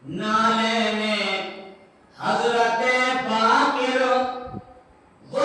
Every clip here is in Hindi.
नाले में हजरत पाकिर वो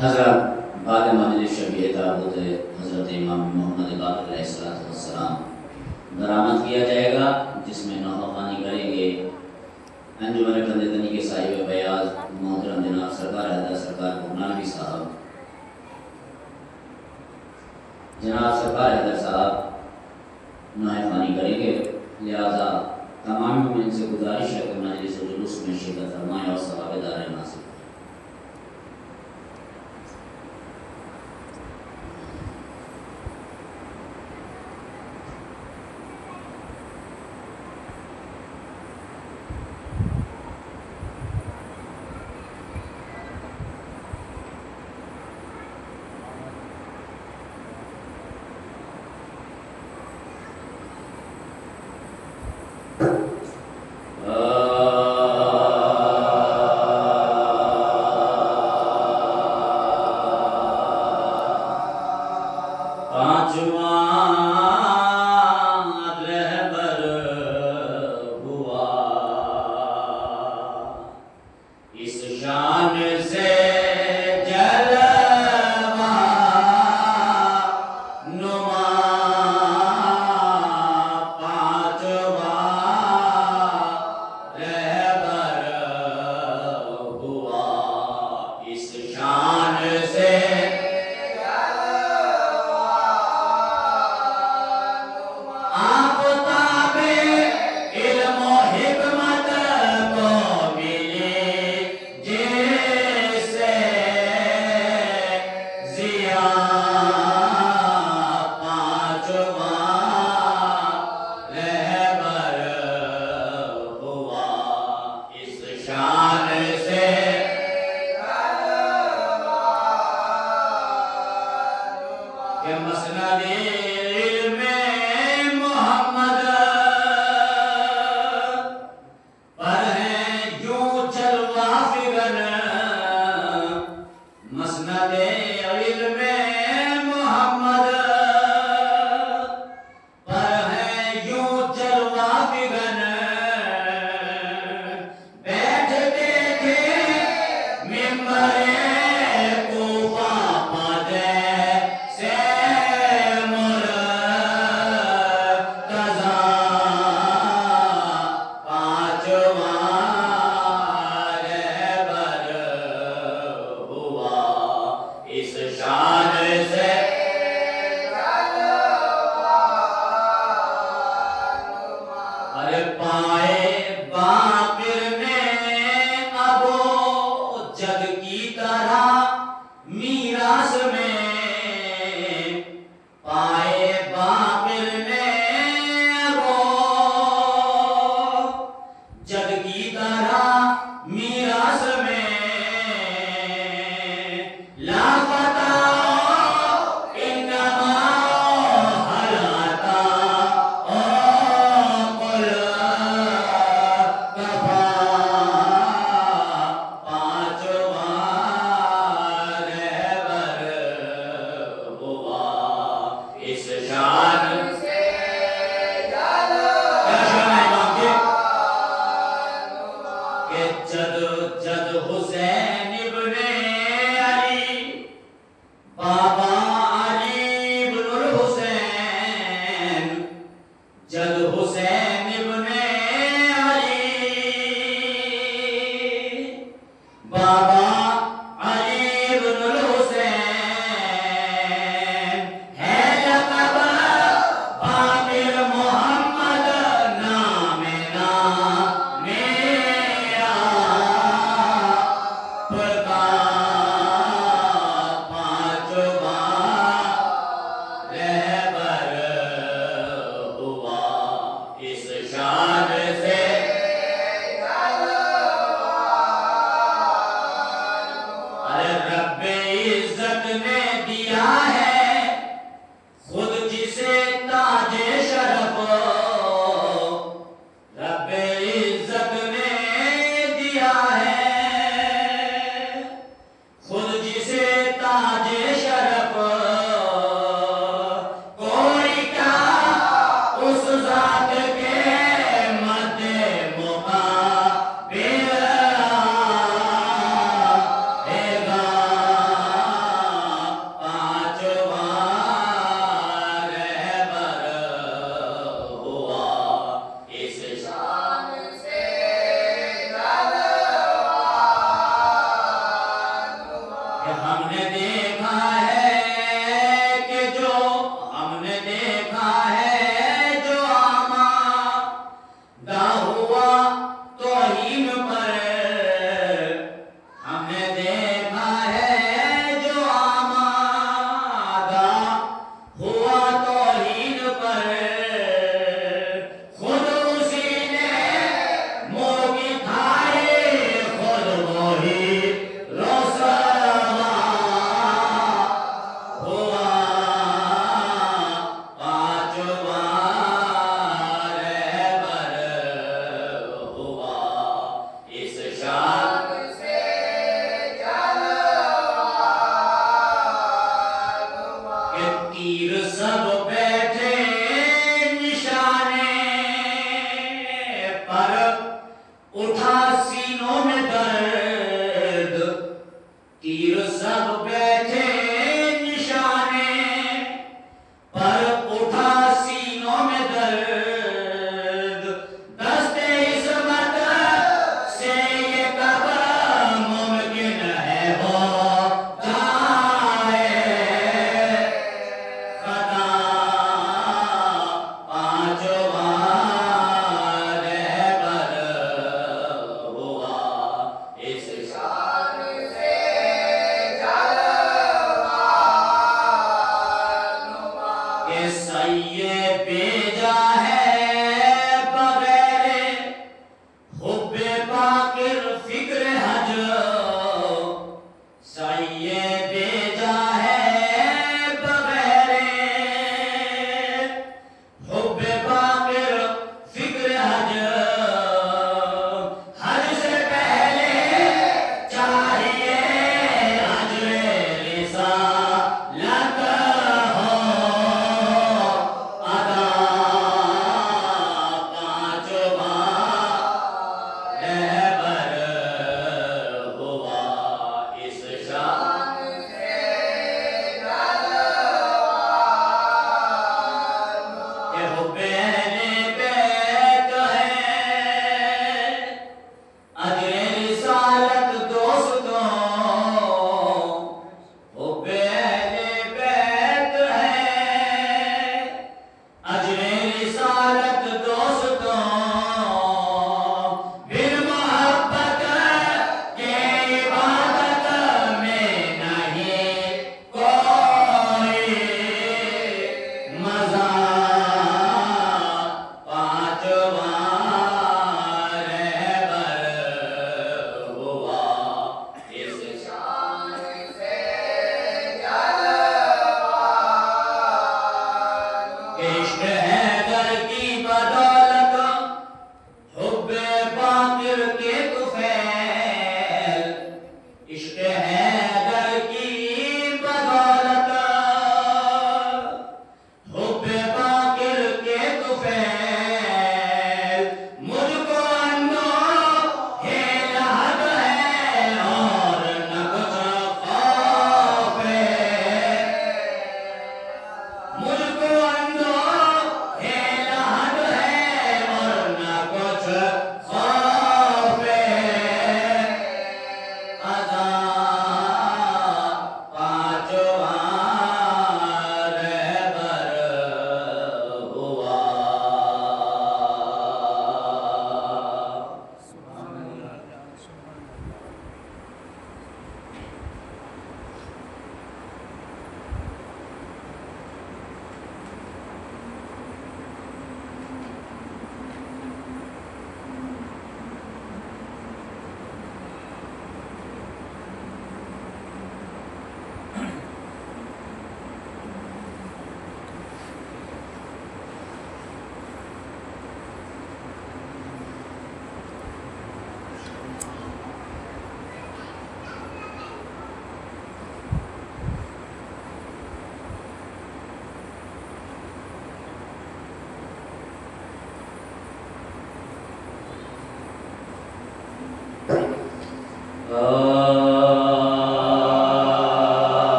हज़रत बाद मजलिस शफ़ी ताबूत हज़रत इमाम मोहम्मद बाक़िर अलैहिस्सलाम बरामद किया जाएगा, जिसमें नौखानी करेंगे अंजुमन कंदतनी के साहिब बयाज मोहतरम जनाब सरकार हैदर सरकार गुरनानवी साहब। जनाब सरकार हैदर साहब नौखानी करेंगे, लिहाजा तमाम मोमिन से गुजारिश है कि मजलिस जुलूस में शिरकत फरमाएं और सवाब-ए-दार नासिब।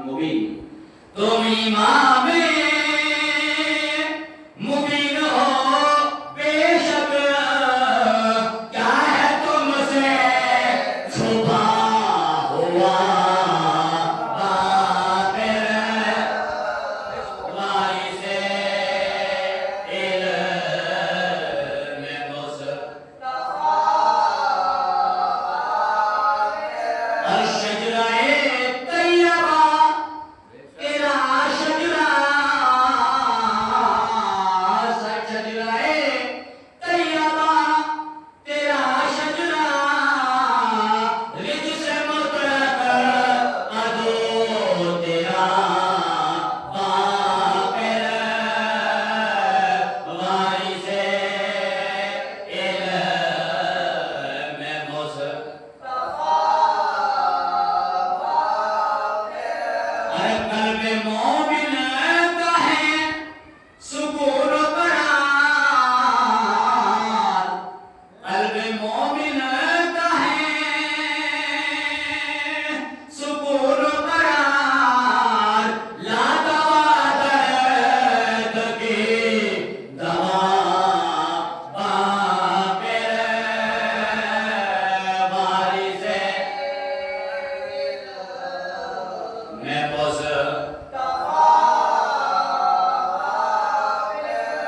मुबीन, तुम इमाम मुबीन हो बेशक, क्या है तुमसे छुपा हुआ बातिल, वारिसे इल्म मुस्तफा, अशजराए तैयबा तेरा शजरा, शजराए तैयबा तेरा शजरा, रिज से मुतलक अदो तेरा बातिल, वारिसे इल्म मुस्तफा, अरे कल्ब मोमिन का है सुकून करार, कल्ब मोमिन का है सुकून करार, ला दवा दर्द की दवा बाकिर, वारिसे मैं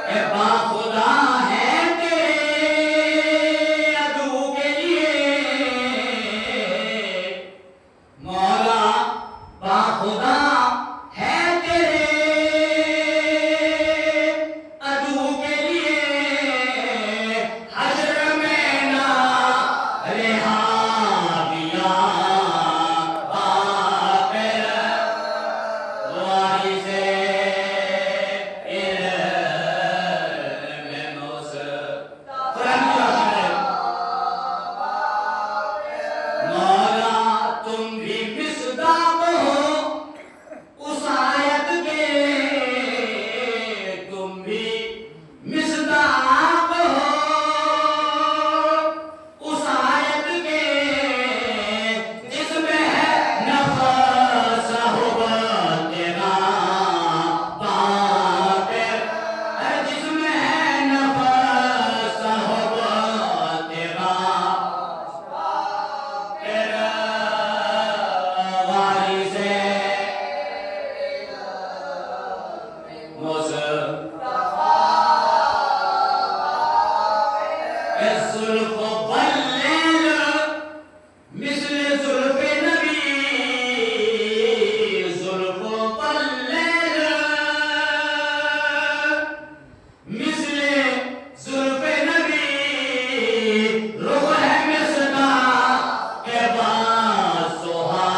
ए बाखुदा है तेरे अदू के लिए, मौला बाखुदा है तेरे अदू के लिए, हश्र में ना रिहा दिया बाकिर, वारिसे इल्म मुस्तफा, मौला तुम भी मिसदाक हो उस आयत के, तुम भी मिसदाक हो उस आयत के, जिसमें है नफ़स हुआ तेरा बातिल, जिसमें है नफ़स हुआ तेरा बातिल, वारिसे मुस्तफा, जुल्फ़ वल्लैल मिस्ल जुल्फ़े नबी, जुल्फ़ वल्लैल मिस्ल जुल्फ़े नबी, रुख़ है मिस्का के बाज़ुहा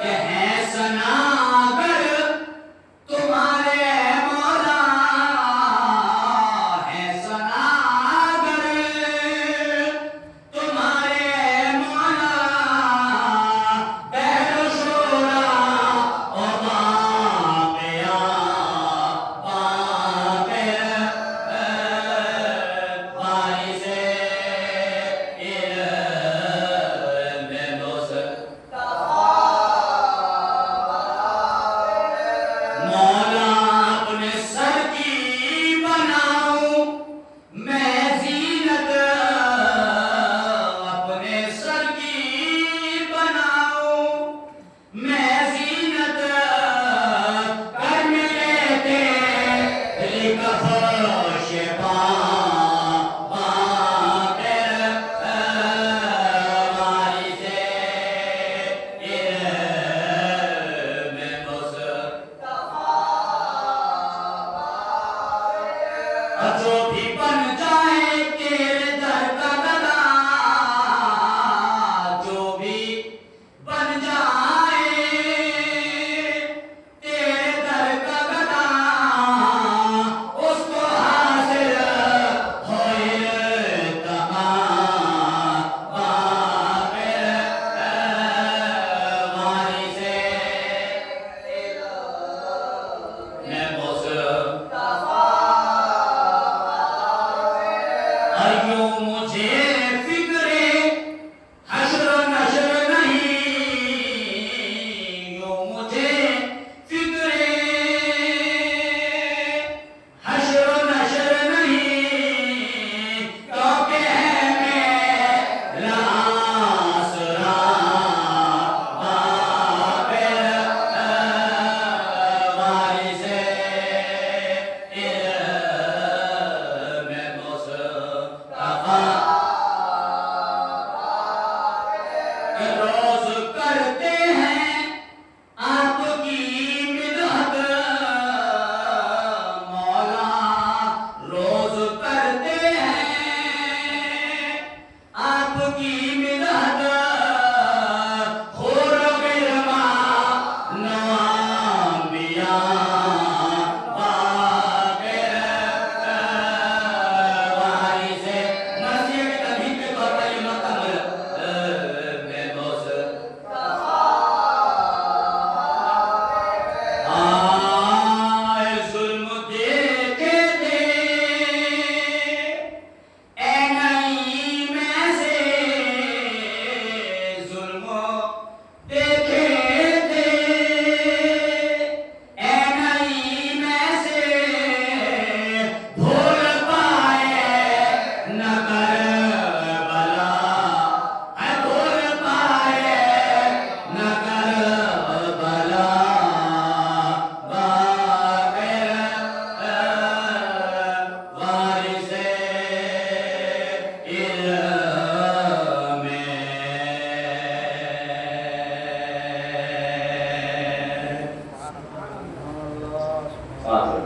के हैं सनागर तुम्हारे मौला है सनागर तुम्हारे मौला बहर शोरा ओ बाक़िया बारिसे इल्म मुस्तफा मौला अपने सर की बनाऊं मैं जीनत अपने सर की बनाऊं मैं जीनत कर मिले तेरी कफ़ोश बाक़िर वारिसे इल्म मुस्तफा जो भी बन जाए तेरे दर का गदा जो भी बन जाए तेरे दर का गदा उसको हासिल होए तमा बाक़िर वारिसे इल्म मुस्तफा अयो मुझे फिक्रे हश्र नश्र नहीं यो मुझे फिक्रे हश्र नश्र नहीं क्योंकि है मेरा आसरा बाक़िर वारिसे इल्म मुस्तफा रोज करते हैं आपकी मिन्नत मौला रोज करते हैं आपकी मिन्नत खुर गिरमा नवाबिया बाक़िर वारिसे मसीह के तभी के तौर पर ये मुकम्मल में मुस्तफा आए जुल्म देखे थे ए नहीं में से जुल्म देखे थे ए नहीं में से भूल पाए न करबला है भूल पाए न करबला बाक़िर वारिसे इल्म फातिहा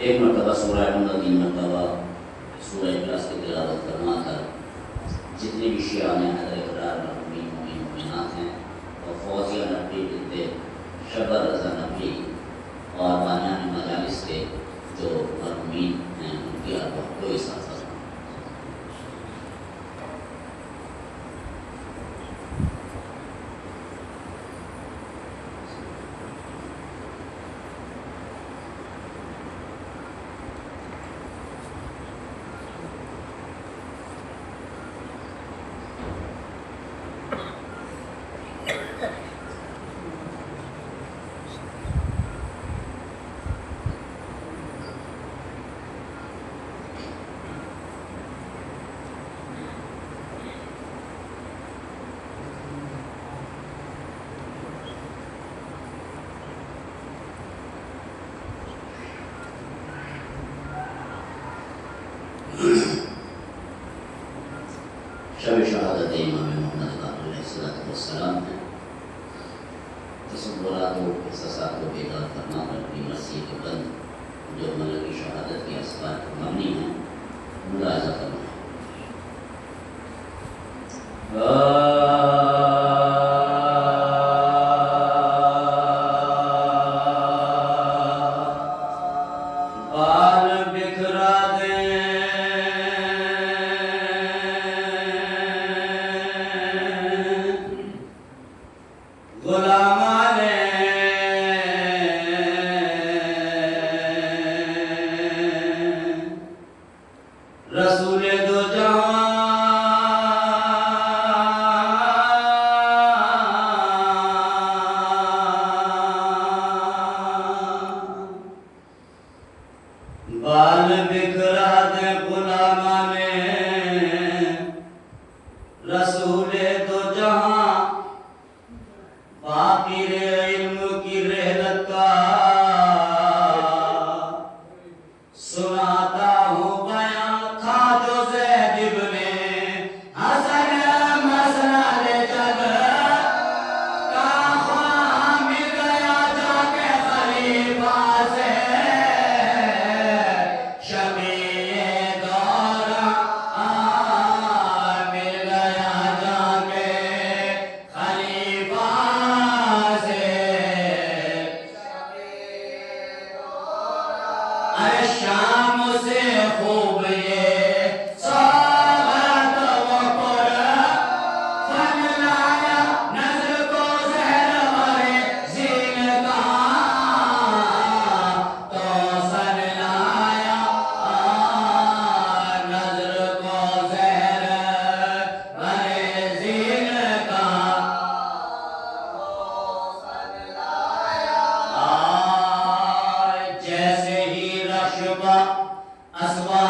एक मरतबा सूरह नूर 3 मरतबा सूरह इखलास की तिलावत करना था जितने भी शिया ने हज़रत इकरार मरहूमीन मोमिनात हैं और फौजिया नबी बिनते शबर रज़ा नबी और बानियान मजालिस के जो मरहूमीन हैं उनकी अरवाह को इस साथ शब शहादत इमाम मोहम्मद बाक़िर अलैहिस्सलाम है। तसव्वुरात व एहसासात को बेदार फरमा कर अपनी मर्ज़ी के बंद जो मलक की शहादत के असबाब पर मबनी हैं मुलाज़ा फरमाएं। रसूले दो जहां बाल बिखरा दे गुलामा ने रसूले दो जहां बाकी रे इल्म की रहलत का सुनाता हूँ बयां था जो ज़ैद इब्ने हसन मसला जग का ख्वाह मिल गया जाके खलीफा से शबीए दौरा मिल गया जाके खलीफा से अरे शाम से खूब ये स्वागत वो पर फन लाया नज़र को ज़हर भरे ज़ीन का तो सन लाया नज़र को ज़हर भरे ज़ीन का जैसे ही रशबा असवा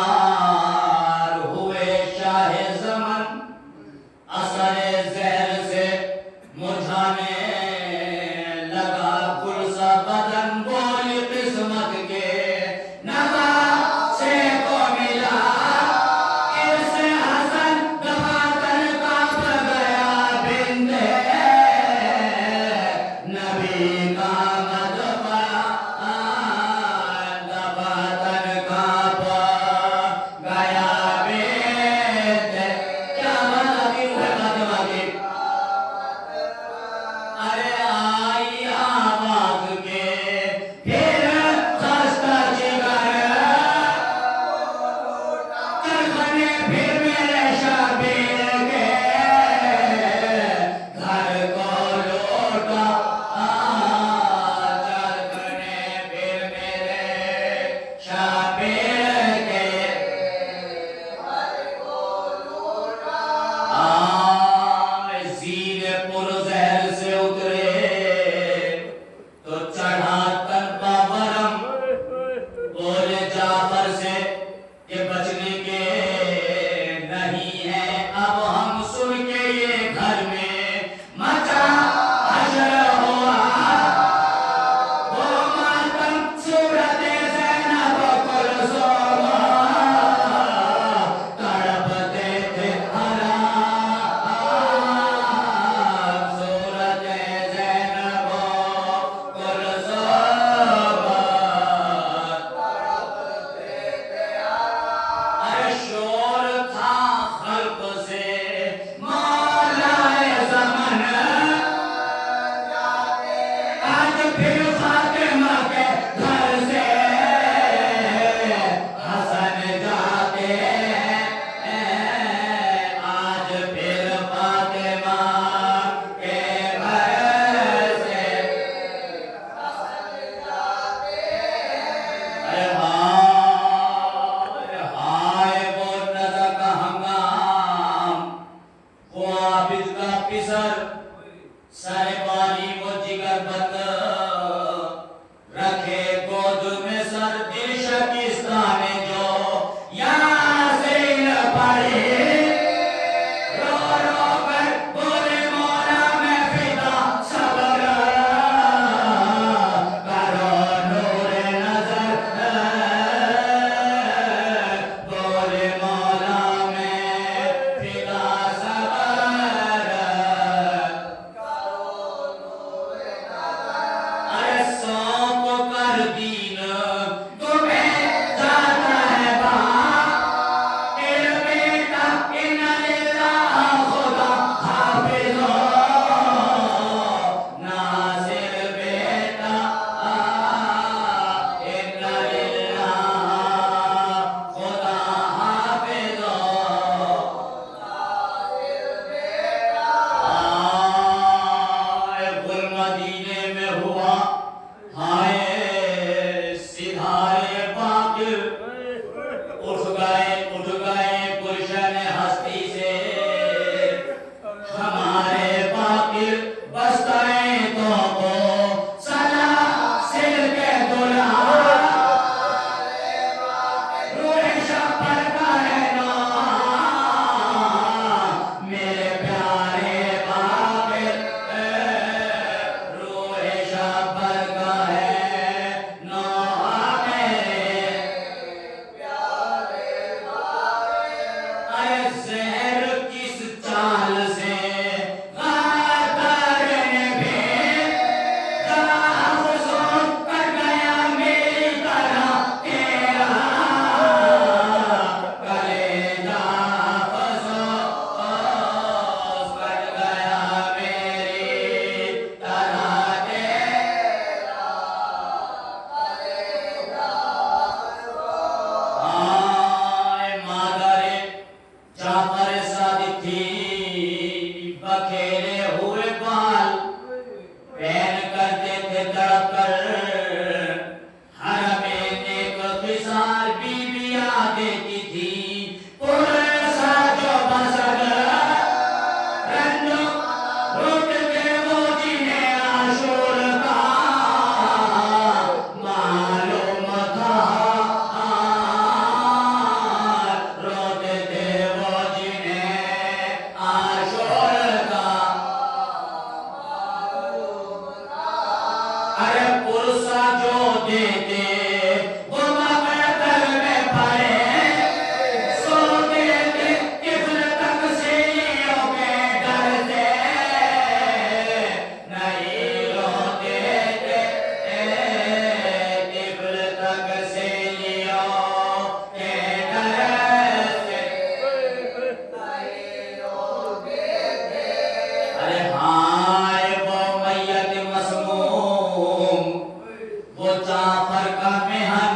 लगा मेहन,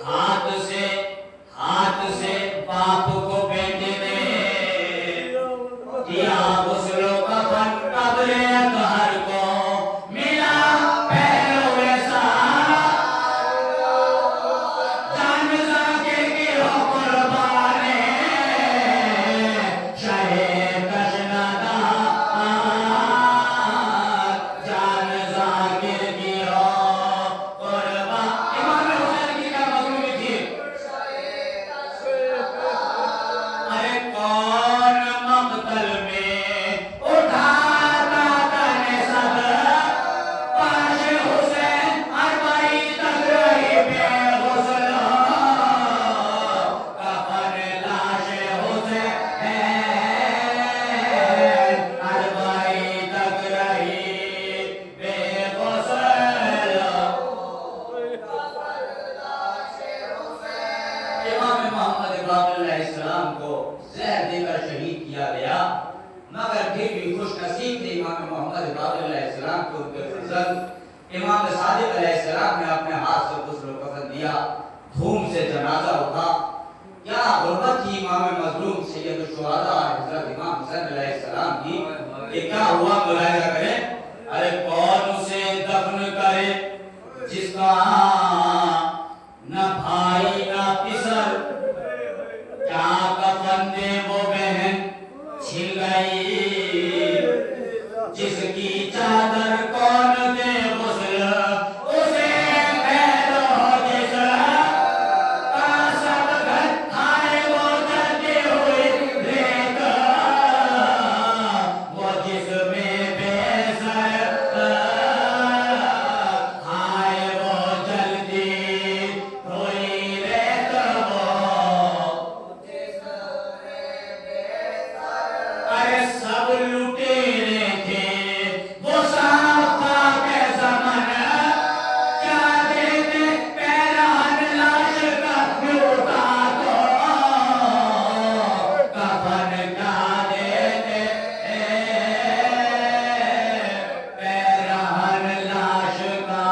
हाथ से बाप को बेटे ने दिया गुस्लो कफन, कब्रे अतहर को मिला पहलो ऐसा, जान जाके गिरो कुर्बाने शहे कशनदा, जान जाके गिरो कुर्बान। इमाम हुसैन की क्या मजलूमी थी? अरे कौन मकतल में उठाता तने सब, पाश हुसैन अरबाई तक रही बेगुस्ल, कफन लाश हुसैन अरबाई तक रही बेगुस्ल। इमाम मोहम्मद बाक़िर अलैहिस्सलाम को जहर देकर शहीद किया गया, मगर फिर भी खुशनसीब थे इमाम मोहम्मद बाक़िर अलैहिस्सलाम को उनके फर्जंद इमाम सादिक अलैहिस्सलाम ने अपने हाथ से गुस्ल कफन दिया, धूम से जनाजा उठा। क्या गुर्बत थी इमाम मजलूम सैयद शुहदा हज़रत इमाम हुसैन अलैहिस्सलाम की, ये क्या हुआ मुलाहिजा करें। अरे कौन उसे दफन करे जिसका न भाई न पिसर, क्या कफन दे वो बहन छिल गई, जिसकी चादर कौन दे गुस्ल उसे पहलो जिस का सब घर, हाय वो जलती हुई रेत, वो जिसमें बेसर, हाय वो जलती हुई रेत, अरे सब लुटेरे थे वो साफा के ज़मन, क्या देते पैरान लाश का लूटा तो, कफन क्या देते पैरान लाश का।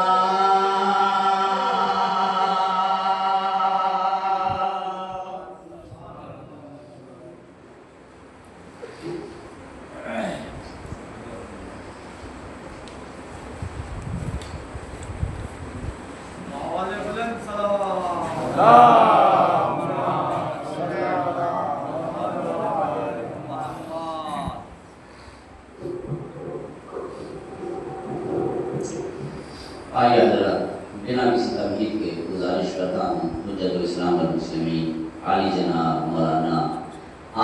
आइए हज़रत, बिना किसी तमहीद के गुजारिश करता हूँ हुज्जतुल इस्लाम वल मुस्लिमीन आली जनाब मौलाना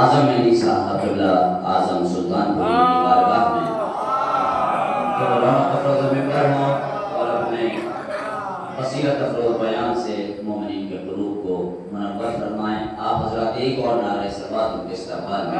आज़म अली साहब क़िबला आज़म सुल्तानपुरी की बारगाह में तो रहमत अफ़रोज़ मिंबर हों और अपने बसीरत अफ़रोज़ बयान से मोमिनीन के क़ुलूब को मुनव्वर फरमाएं। आप हज़रात एक और नारे सलावत उनके इस्तक़बाल में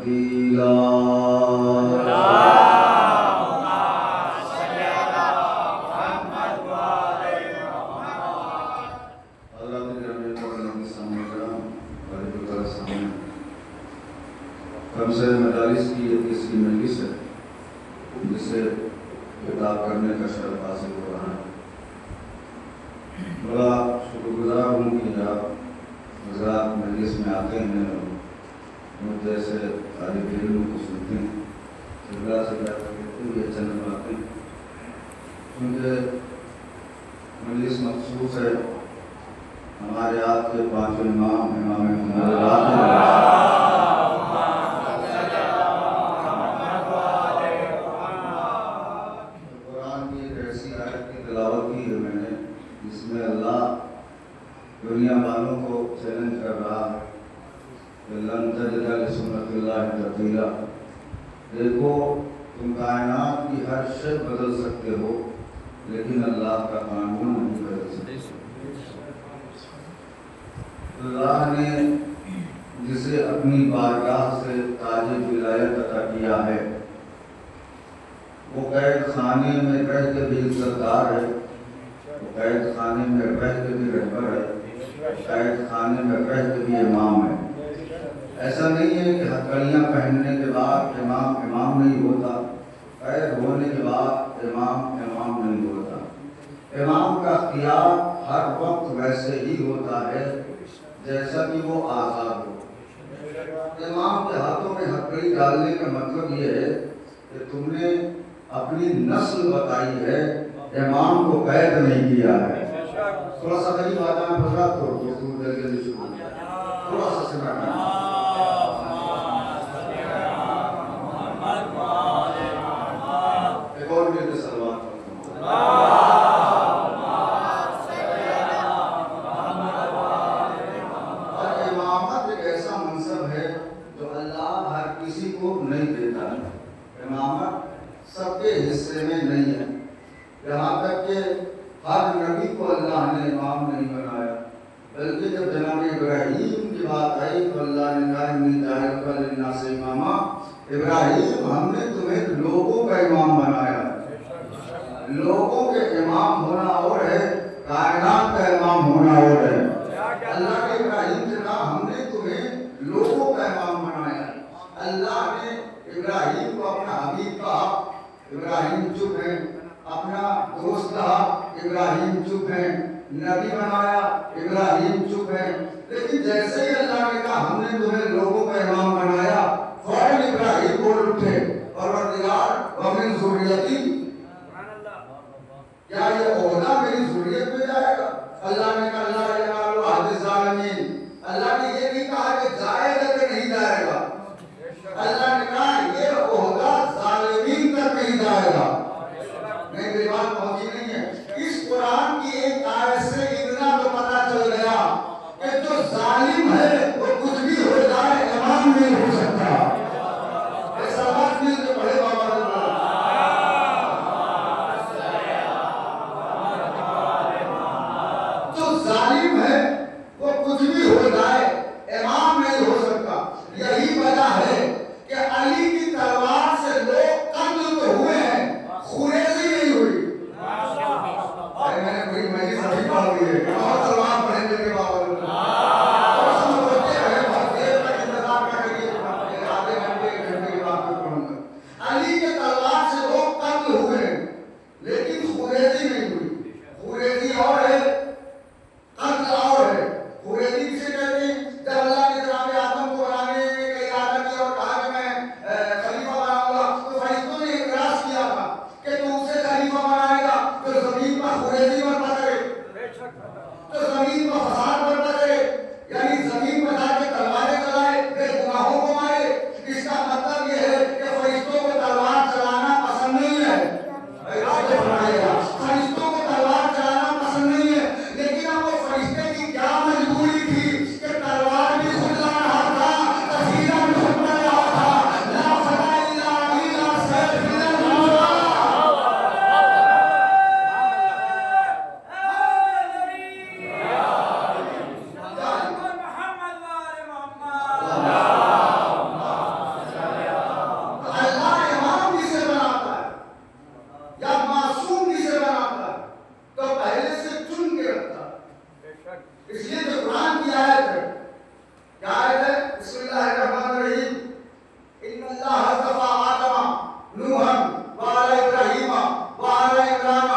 तब्दीला। हमसे मजालिस की ये तीसरी मजलिस है जिसे खिताब करने का शरफ हासिल हो रहा है। बड़ा शुक्रगुजार हूँ कि आप हज़रात मजलिस में आते हैं और मुझ जैसे तालिब इल्म को सुनते हैं, सिलसिला से कहते हुए चंद बातें, क्योंकि मजलिस मखसूस है हमारे आज के पाँचों इमाम इमाम मोहम्मद जिसमें अल्लाह दुनिया वालों को चैलेंज कर रहा है कि लन तजिदा लिसुन्नतिल्लाहि तब्दीला। देखो तुम कायनात की हर शय बदल सकते हो लेकिन अल्लाह का कानून नहीं बदल सकते। अल्लाह ने जिसे अपनी बारगाह से ताज विलायत अता किया है वो कैद खाने में रह के भी इज्जतदार है, कैद खाने में रह के भी रहबर है, कैद खाने में रह के भी इमाम है। ऐसा नहीं है कि हथकड़ियाँ पहनने के बाद इमाम इमाम नहीं होता, कैद होने के बाद इमाम इमाम नहीं होता। इमाम का इख्तियार हर वक्त वैसे ही होता है जैसा कि वो आज़ाद हो। इमाम के हाथों में हथकड़ी डालने का मतलब ये है कि तुमने अपनी नस्ल बताई है, इमाम को कैद नहीं किया है। थोड़ा सा करीब आ जाए पता तो जल्दी शुरू थोड़ा सा सुना एक और मेरे सलवार और इमामत एक ऐसा मनसब है जो अल्लाह हर किसी को नहीं देता है। इमामत सबके हिस्से में नहीं है। यहाँ तक कि हर नबी को अल्लाह ने इमाम नहीं बनाया, बल्कि जब जनाब इब्राहीम की बात आई तो अल्लाह ने कहा इन्नी जाइलुका लिन्नास इमामा। इब्राहीम हमने तुम्हें लोगों का इमाम बनाया। लोगों के इमाम होना और है, कायनात का इमाम होना और है। अल्लाह ने इब्राहीम से कहा हमने तुम्हें लोगों का इमाम बनाया। अल्लाह ने इब्राहीम को अपना हबीब कहा, इब्राहीम चुप है, अपना दोस्त कहा, इब्राहीम चुप है, नबी बनाया, इब्राहीम चुप है। लेकिन जैसे ही अल्लाह ने कहा हमने तुम्हें लोगों का इमाम बनाया, फौरन इब्राहीम बोल उठे परवरदिगार व मिन ज़ुर्रियती, क्या ये ओहदा मेरी ज़ुर्रियत में जाएगा? अल्लाह ने कहा अल्लाह यनालु अहद ज़ालिमीन। अल्लाह ने ये नहीं कहा कि जाएगा कि नहीं जाएगा, अल्लाह ने कहा ये ओहदा ज़ालिमीन तक नहीं जाएगा। मेरी बात पहुंची नहीं है। इस कुरान की एक आयत से इतना तो पता चल गया कि जो जालिम है वो कुछ भी हो जाए इमाम नहीं हो सकता। ऐसा बात नहीं जो बड़े बाबा ने बोला। जो जालिम है वो कुछ भी बिस्मिल्लाहिर्रहमानिर्रहीम। इन्नल्लाह अस्तफा आदम नूहन व आला इब्राहीम व आला इमरान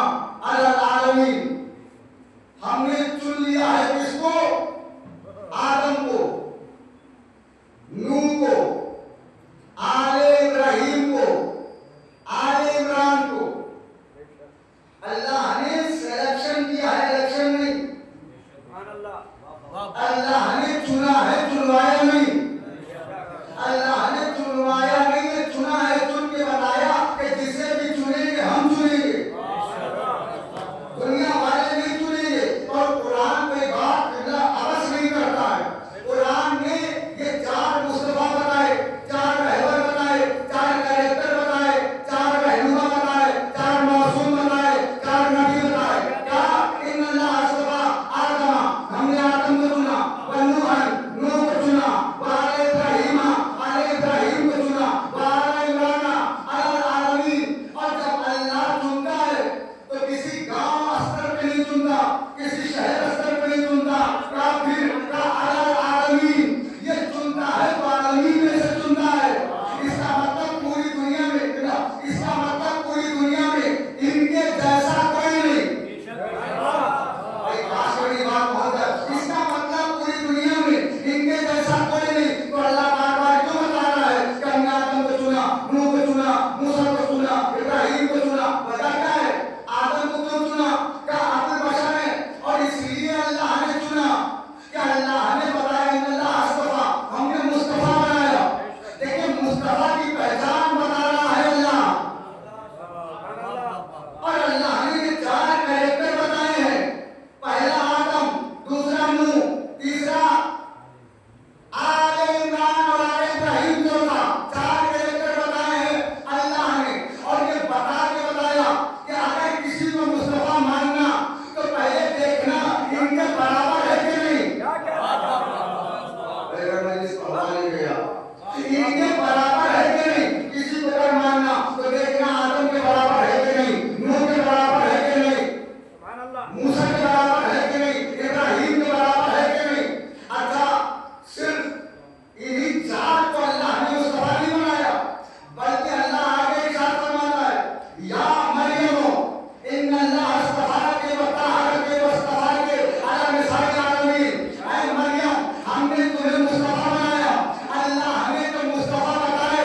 अलल आलमीन। हमने चुन लिया है किसको? आदम को, नूह को, आले इब्राहीम को, आले इमरान को। अल्लाह ने सिलेक्शन किया है, इलेक्शन नहीं। अल्लाह ने चुना है, चुनवाया नहीं। अल्लाह ने चुनवाया नहीं है, चुना है, चुन के बताया कि जिसे भी चुनेंगे हम चुनेंगे, दुनिया वाले नहीं चुनेंगे। और कुरान कोई बात अवश्य नहीं करता है। कुरान ने ये 4 मुस्तफा बताए, 4 रहबर बताए, 4 कैरेक्टर बताए, 4 रहनुमा बताए, 4 मासूम बताए, 4 नबी बताए। क्या? इन्नल्लाह अस्तफा आदम, हमने आदम को चुना, व नूहन, नूह को चुना, व आले इब्राहीम को चुना, व आला इमरान अलल आलमीन। और जब अल्लाह चुनता है तो किसी गांव स्तर पे नहीं चुनता, किसी शहर स्तर पे नहीं चुनता, या फिर का अलल आलमीन, ये चुनता है तो आलमीन में से चुनता है। इसका मतलब पूरी दुनिया में, इसका मतलब पूरी दुनिया में इनके जैसा कोई नहीं। भाई खास बड़ी बात बहुत है। इसका मतलब पूरी दुनिया में इनके जैसा कोई नहीं। तो अल्लाह बार बार क्यों बता रहा है कि हमने आदम को चुना, नूह को चुना, मूसा को चुना, इब्राहीम को चुना? वजह क्या है? आदम को क्यों चुना? क्या अबुल बशर है और इसलिए अल्लाह ने चुना? क्या अल्लाह ने बताया इन्नल्लाह अस्तफा, हमने मुस्तफा बनाया। देखिए मुस्तफा की पहचान बता रहा है अल्लाह। और अल्लाह ने ये 4 कैरेक्टर बताए हैं। पहला आदम, दूसरा नूह, तीसरा आले इमरान और आले इब्राहीम, चौथा। 4 कैरेक्टर बताए हैं अल्लाह ने। और ये बता के बताया कि अगर किसी को मुस्तफा मानना तो पहले देखना इनके बराबर है कि नहीं। अगर मैं इसको हवाले गया, इनके बराबर है कि नहीं। किसी को अगर मानना तो देखना आदम के बराबर है कि नहीं, नूह के बराबर है कि नहीं, मूसा के बराबर है कि नहीं, इब्राहीम के बराबर है कि नहीं। अच्छा, सिर्फ इन्हीं 4 को अल्लाह ने मुस्तफा नहीं बनाया, बल्कि अल्लाह आगे इरशाद फरमाता है, या मरियम इन्नल्लाह अस्तफाके व तहरके व अस्तफाके अला निसाइल आलमीन। ऐ मरियम, हमने तुम्हें मुस्तफा बनाया। अल्लाह ने तो मुस्तफा बताया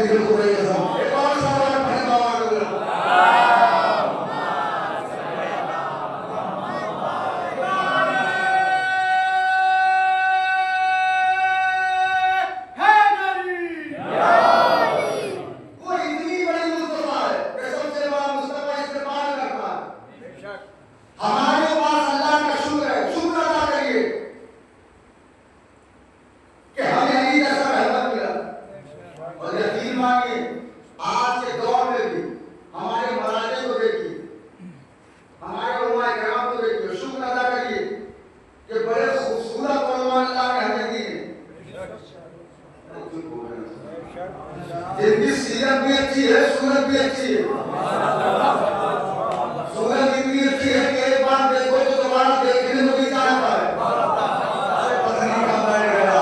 दिल को नहीं कसम एक और सवाल पढ़े बाबा को जिनकी सीरत भी अच्छी है, सूरत भी अच्छी है। सूरत इतनी अच्छी है कि एक बार देखो तो दोबारा देखने को भी चाहता है। पत्नी का बैठ गया,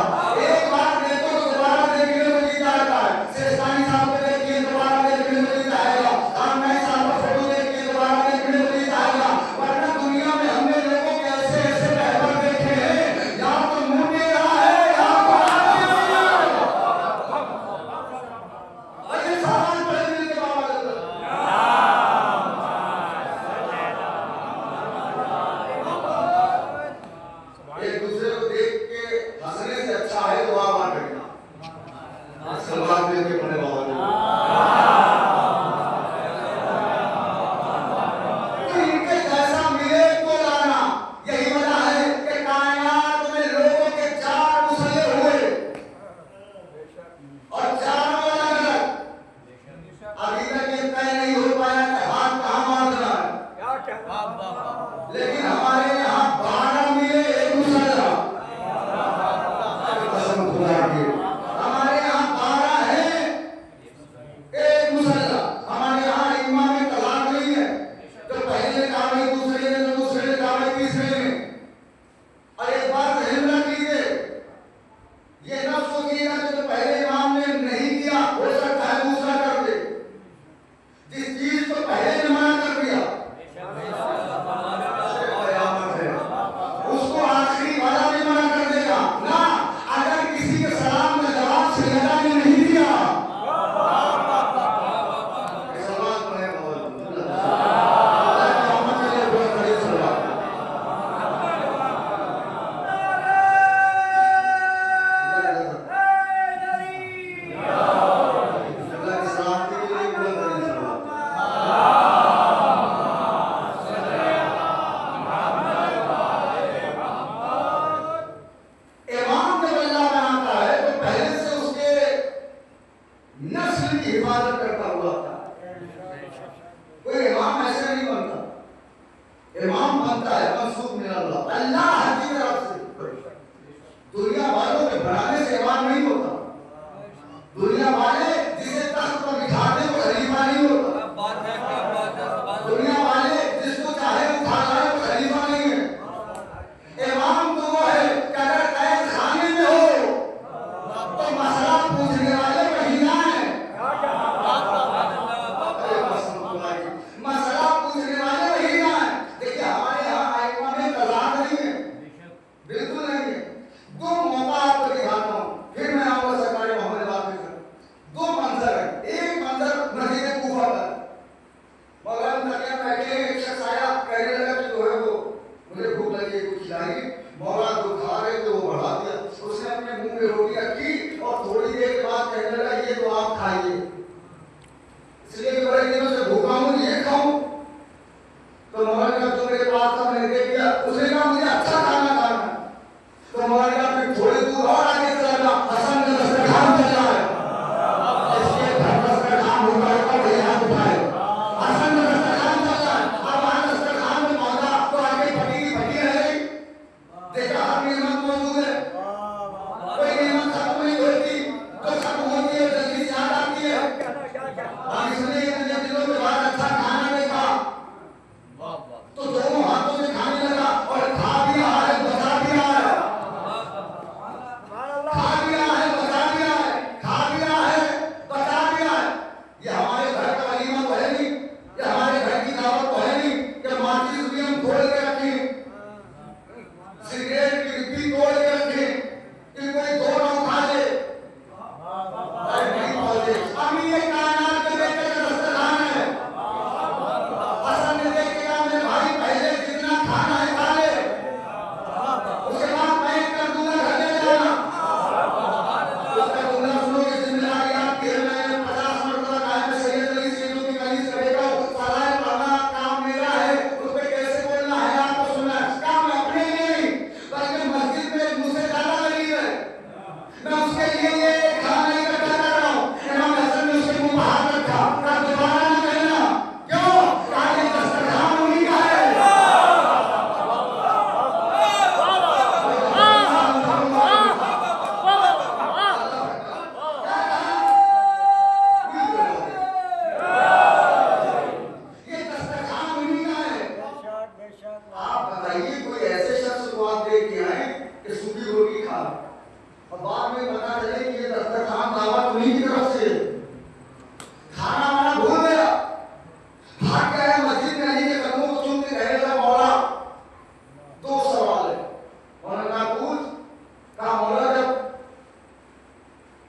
एक बार देखो तो दोबारा देखने को भी चाहता है। शेषानी साहब को देखिए दोबारा देखने को भी चाहेगा, रामनाथ साहब का फोटो देखिए दोबारा देखने को भी चाहेगा। वरना दुनिया में हमने लोगों के ऐसे ऐसे रहबर देखे हैं, या तो मुंह दे रहा है या तो सवाल पढ़े दिल के बाबा एक दूसरे को देख के हंसने से अच्छा है दुआ मार करना। सलमान दिल के पढ़े बाबा तो इनके जैसा मिले तो लाना। यही वजह है कि कायनात में लोगों के चार मुसल्ले हुए और चारों अलग-अलग। अभी तक ये तय नहीं हो पाया कि हाथ कहाँ मारना है, लेकिन हमारे यहाँ 12 मिले एक मुसल्ला। कसम खुदा की हमारे यहाँ 12 है एक मुसल्ला। हमारे यहाँ इमाम में तलाक नहीं है, तो पहले काबे दूसरे ने, तो दूसरे काबे तीसरे ने। और एक बात ध्यान रख लीजिए, ये ना सोचिएगा कि जो पहले इमाम ने नहीं किया हो सकता है दूसरा कर दे। जिस चीज को पहले ने मना कर दिया उसको आखिरी वाला भी मना कर देगा ना। अगर किसी के सलाम का जवाब सैयदा ने नहीं दिया, सलाम पढ़े इमाम जब अल्लाह बनाता है तो पहले से उसके नस्ल की हिफाजत करता हुआ था। कोई इमाम ऐसे नहीं बनता, इमाम बनता है मंसूब मिन अल्लाह, अल्लाह की तरफ से। दुनिया वालों के बनाने से इमाम नहीं होता। दुनिया वाले जिसे तख्त पर बिठा दे वो खलीफा नहीं होता। दुनिया वाले जिसको चाहे उठा लाए वो खलीफा नहीं है। इमाम तो वो है कि अगर कैद खाने में हो तो मसला पूछने वाले वही ना है। मसला पूछने वाले वही ना है। देखिए हमारे यहाँ आइमा में तलाक नहीं है, बिल्कुल नहीं है। दो मौका आपको दिखाता हूँ, फिर मैं आऊंगा सरकारी मोहम्मद बात में। दो मंजर है। एक मंजर मस्जिद कूफा पर मौलाना तकिया बैठे एक शख्स आया, कहने लगा कि जो है वो मुझे भूख लगी है, कुछ खिलाइए। मौलाना को खा रहे थे, वो बढ़ा दिया। उसने अपने मुंह में रोटी रखी और थोड़ी देर के बाद कहने लगा ये तो आप खाइए, इसलिए कि बड़े दिनों से भूखा हूँ, ये खाऊं। तो मौलाना जो मेरे पास था मैंने दे दिया। उसने कहा मुझे अच्छा खाना खाना है। तो मौलाना फिर थोड़ी दूर और आगे चला गया, हसन का दस्तरखान चल रहा है। इसके घर दस्तरखान होगा होगा वही हाथ उठाए। हसन का दस्तरखान चल रहा है। अब वहाँ दस्तरखान में पहुंचा तो आगे फटी की फटी रह गई। देखा हर नियमत मौजूद है, कोई नियमत खत्म नहीं होती, तो खत्म होती है जल्दी से याद आती है। अब इसने इतने दिनों के बाद अच्छा खाना देखा तो दोनों हाथों से खाने लगा और खा भी रहा है, बचा भी रहा है, खा भी रहा है, बचा भी रहा है।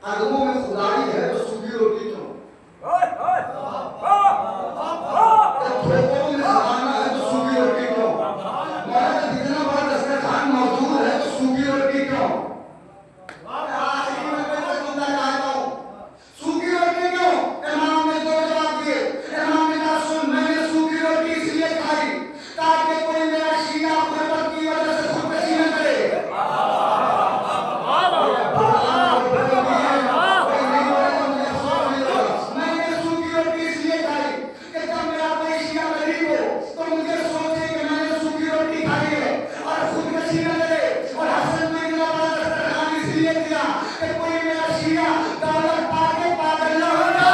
आदमों में खुदाई है तो सूखी रोटी क्यों? में जमाना है तो सूखी रोटी क्यों? मगर जितना बड़ा दस्तरखान मौजूद है तो सूखी रोटी क्यों? आखिरी में मैं सुनना चाहता हूँ, सूखी रोटी क्यों? इमाम ने दो जवाब दिए। इमाम ने कहा, सुन, मैंने सूखी रोटी इसलिए खाई ताकि कोई मेरा शिया गुर्बत की वजह से खुदकुशी न करे। मैंने सूखी रोटी इसलिए खाई कि जब मेरा कोई शिया गरीब हो तो मुझे सोचे कि मैंने सूखी रोटी खाई है और खुदकुशी न करे। और हसन में इतना बड़ा दस्तरखान इसलिए दिया कि कोई मेरा शिया दौलत पाके पागल न हो जाए।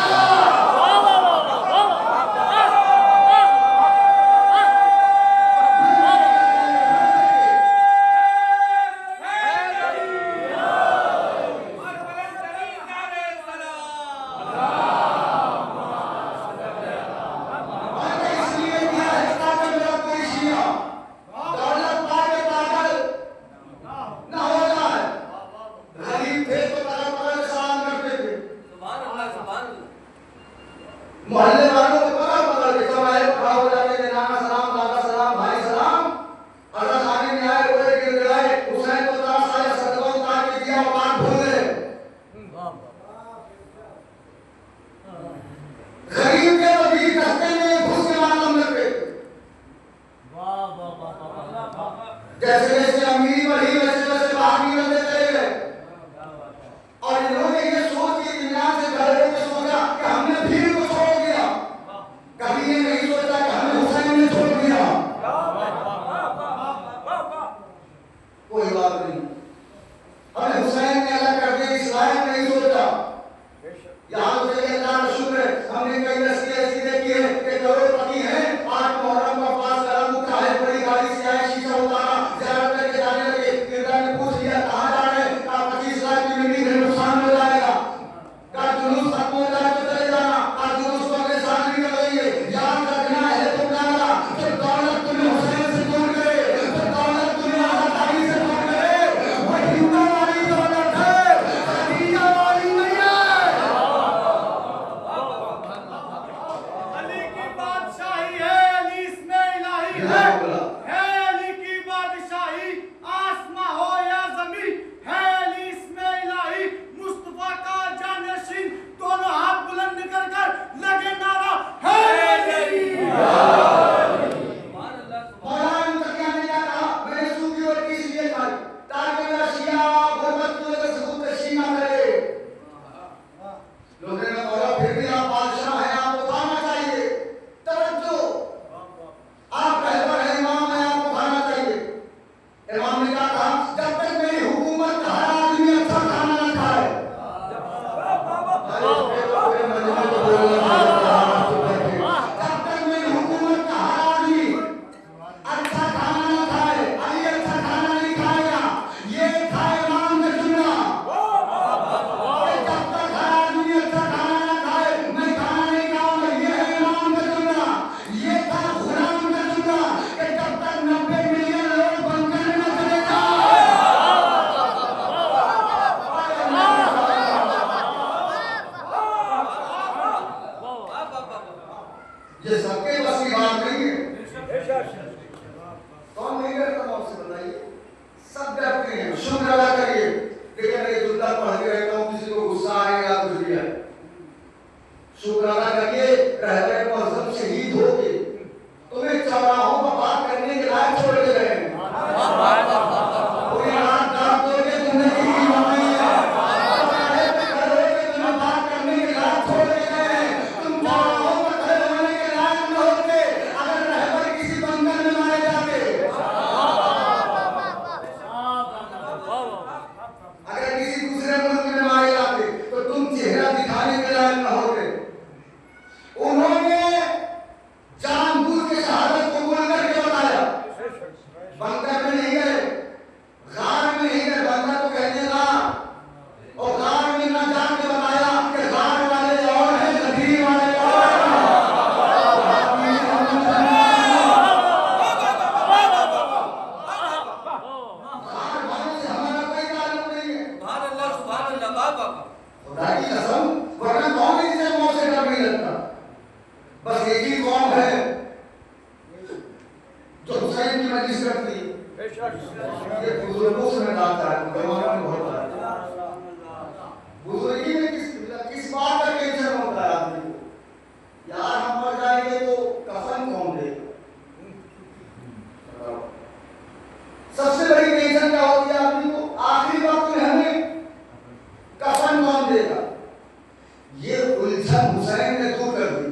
मोहल्ले वालों को पकड़ पकड़ के सब आए, खड़ा हो जाते थे, नाना सलाम, दादा सलाम, भाई सलाम। अल्लाह खाने में आए, रोए गिर गिराए, हुसैन को तराश आया, सदका उतार के दिया और बात भूल गए। गरीब के तो बीच रास्ते में घुस के मालूम लगते, जैसे जैसे अमीरी बढ़ी वैसे वैसे बाहर निकलते चले गए। और इन्होंने ये सोच के इत्मीनान से घर होकर सोचा कि हमने भीड़ को छोड़ दिया। कभी ये नहीं सोचा कि हमें हुसैन ने छोड़ दिया। कोई बात नहीं, हमें हुसैन ने अलग कर दिया, इस लायक नहीं सोचा। यहाँ तो चलिए अल्लाह का शुक्र है, हमने कई नस्लें ऐसी देखी है कि करोड़पति हैं, 8 मुहर्रम का पास करा, मुक्का है, बड़ी गाड़ी से आए, शीशा उतारा, ज़ियारत करके जाने लगे। किरदार ने पूछ लिया, कहाँ जा रहे हैं? कहा 25 लाख की बिल्डिंग है, नुकसान हो जाएगा। कहा जुलूस खत्म हो जाए तो चले जाना। कहा जुलूस को अगले साल भी निकलेंगे। याद रखना है तो प्यारा, जो दौलत तुम्हें हुसैन से दूर करे, जो दौलत तुम्हें आज़ादी से दूर करे, वो हिंदा वाली दौलत है, खदीजा वाली नहीं है। अली की बादशाही है, अली इसमें इलाही है अली की बादशाही, आसमां हो या ज़मीन, है अली इसमें इलाही। मुस्तफा का जानशीन, दोनों हाथ बुलंद कर कर लगे नारा, है अली। मौलाना मुतकिया ने क्या कहा? मैंने सूखी रोटी इसलिए खाई ताकि मेरा शिया गुर्बत की वजह से खुदकुशी न करे। लोगों ने कहा, फिर भी आप बादशाह हैं, आपको खाना चाहिए। तवज्जो, आप रहबर हैं, इमाम हैं, आपको खाना चाहिए। इमाम ने क्या कहा? जब तक मेरी हुकूमत का हर आदमी अच्छा खाना न खाए। जब तक मेरी हुकूमत का हर आदमी अच्छा खाना न खाए, अली अच्छा खाना नहीं खाएगा, ये था इमाम का जुमला। जब तक हर आदमी अच्छा खाना न खाए, मैं खाना नहीं खाऊंगा, ये है इमाम का जुमला। ये था गुलाम का जुमला कि जब तक 90 मिलियन लोग बंकर में न चले जाए। ये सबके बस की बात नहीं है। कौन नहीं करता आपसे बताइए? सब डरते हैं। शुक्र अदा करिए, लेकिन मैं जुमला पढ़ के रहता हूँ, किसी को गुस्सा आए या कुछ भी है। शुक्र अदा करिए, रहबर मुअज़्ज़म शहीद हो के तुम्हें चौराहों पर बात करने के लायक छोड़ के गए हैं। पूरी रात जाग तोड़ के तुमने की बनाई है, तुम्हें बात करने के लायक छोड़ के गए हैं। तुम चौराहों पर खड़े होने के लायक न होते अगर रहबर किसी बंकर में मारे जाते। अगर किसी दूसरे मुल्क में मारे जाते तो तुम चेहरा दिखाने के लायक न होते। उन्होंने जानबूझ के शहादत कबूल करके बताया। बंकर में नहीं गए, गार में नहीं गए, बंकर को कहने लगा, और गार में ना जान के बताया कि गार वाले और हैं, गदरी वाले और हैं। गार वालों से हमारा कोई ताल्लुक नहीं है। खुदा की कसम, वरना कौन है जिसे मौत से डर नहीं लगता? बस एक ही कौम है जो हुसैन की मजलिस करती है। ये बुजुर्गों से मैं बात कर रहा हूं, जवानों में बहुत बात है। बुजुर्गी में किस बात का टेंशन होता है आदमी को? यार हम मर जाएंगे तो कफन कौन देगा? सबसे बड़ी टेंशन क्या होती है आदमी को? आखिरी वक्त में हमें कफन कौन देगा? ये उलझन हुसैन ने दूर कर दी।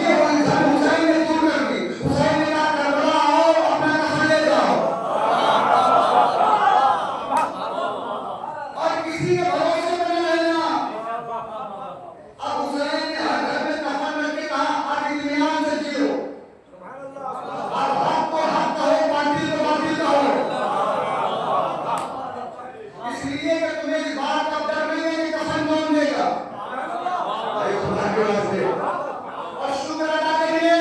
ये उलझन हुसैन ने दूर कर दी। हुसैन ने कहा करबला आओ, अपना कफन ले जाओ, और किसी के भरोसे पर न रहना। अब हुसैन ने हर घर में कफन रख के कहा, अब इत्मीनान से जियो, अब हक को हक कहो, बातिल को बातिल कहो, इसलिए कि तुम्हें इस बात का डर नहीं है कि कफन कौन देगा। और शुक्र अदा करिए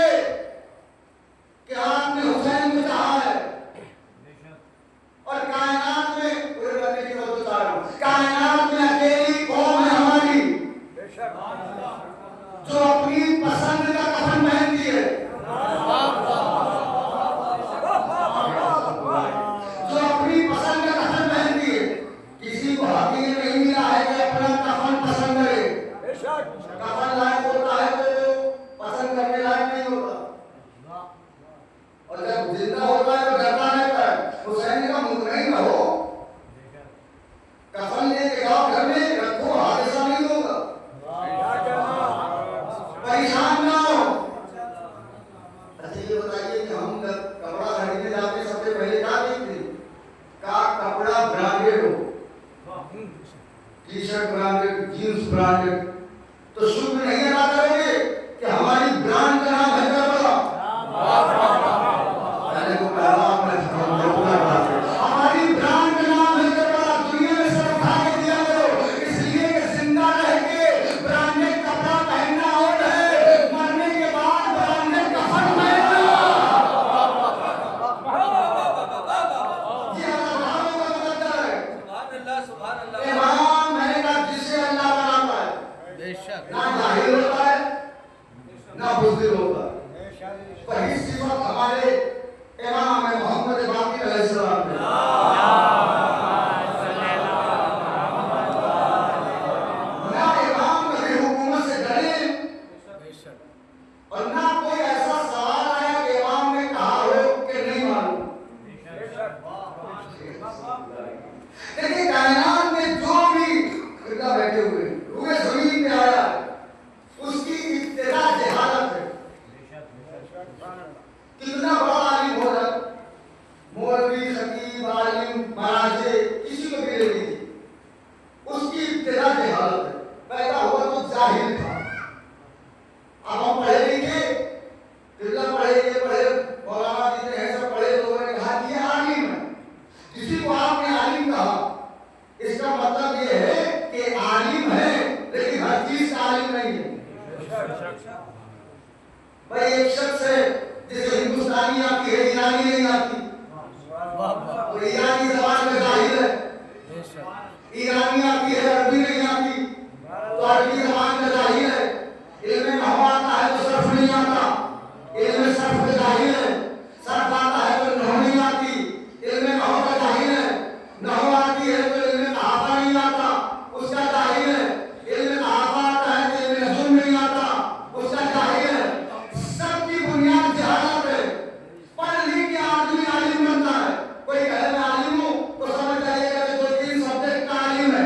कि आपने हुसैन को चाहा है। और कायनात में पूरे करने की बात बता रहा हूं, कायनात में अकेली कौम है हमारी जो अपनी पसंद का कफन पहनती है, जो अपनी पसंद का कफन पहनती है। किसी को हकीकत नहीं मिला है कि अपना कफन पसंद करे। कफन लायक होता है तो पसंद करने लायक नहीं होता, और जब जिंदा होता है तो डरता रहता है। हुसैन का मुतमईन रहो, कफन लेके जाओ, घर में रखो, हादसा नहीं होगा, परेशान ना हो। अच्छा ये बताइए कि हम जब कपड़ा खरीदने जाते सबसे पहले क्या देखते हैं? का कपड़ा ब्रांडेड हो, T shirt branded, jeans branded, तो शुक्र नहीं अदा करोगे कि हमारी ब्रांड का नाम है करबला। हमारी ब्रांड का नाम है करबला। दुनिया में सब उठा के दिया करो, इसलिए कि जिंदा रह के ब्रांडेड कपड़ा पहनना और है, मरने के बाद ब्रांडेड कफन पहनना। ये अल्लाह का मुकद्दर है। इमाम मैंने कहा जिसे अल्लाह बनाता है, ना जाहिल होता है ना बुज़दिल होता है। वही सिफत हमारे इमाम मोहम्मद बाक़िर अलैहिस्सलाम ने। ना इमाम कभी हुकूमत से डरे और ना कोई ऐसा सवाल आया कि इमाम ने कहा हो कि नहीं मालूम। देखिए कायनात में जो भी खिला बैठे हुए रूए जमीन पे आया उसकी इब्तिदा जहालत है। कितना बड़ा आलिम हो रहा, मौलवी, खतीब, आलिम, महाजे, किसी को भी ले लीजिए, उसकी इब्तिदा जहालत है। पैदा हुआ तो जाहिल था। अब हम पढ़े लिखे, कितना पढ़े मौलाना जितने हैं सब पढ़े लोगों ने कहा कि ये आलिम है। किसी को आपने आलिम कहा, इसका मतलब ये है कि आलिम है लेकिन हर चीज का आलिम नहीं है। भाई एक शख्स है जिसे हिंदुस्तानी आती है, ईरानी नहीं आती, और ईरानी जबान में जाहिल है। ईरानी आती है, अरबी नहीं आती, तो अरबी जबान में जाहिल है। इल्म नहव आता है तो सर्फ नहीं आता, इल्म सर्फ में जाहिल है। सर्फ आता है तो नहव नहीं आती, इल्म नहव का जाहिल है। नहव आती है तो इल्म कहाफा नहीं आता, उसका जाहिल है। इल्म कहाफा आता है तो इल्म नज़्म नहीं आता, उसका जाहिल है। सबकी बुनियाद जहालत है। पढ़ लिख के आदमी आलिम बनता है। कोई कहे मैं आलिम हूं तो समझ जाइएगा कि 2-3 सब्जेक्ट का आलिम है,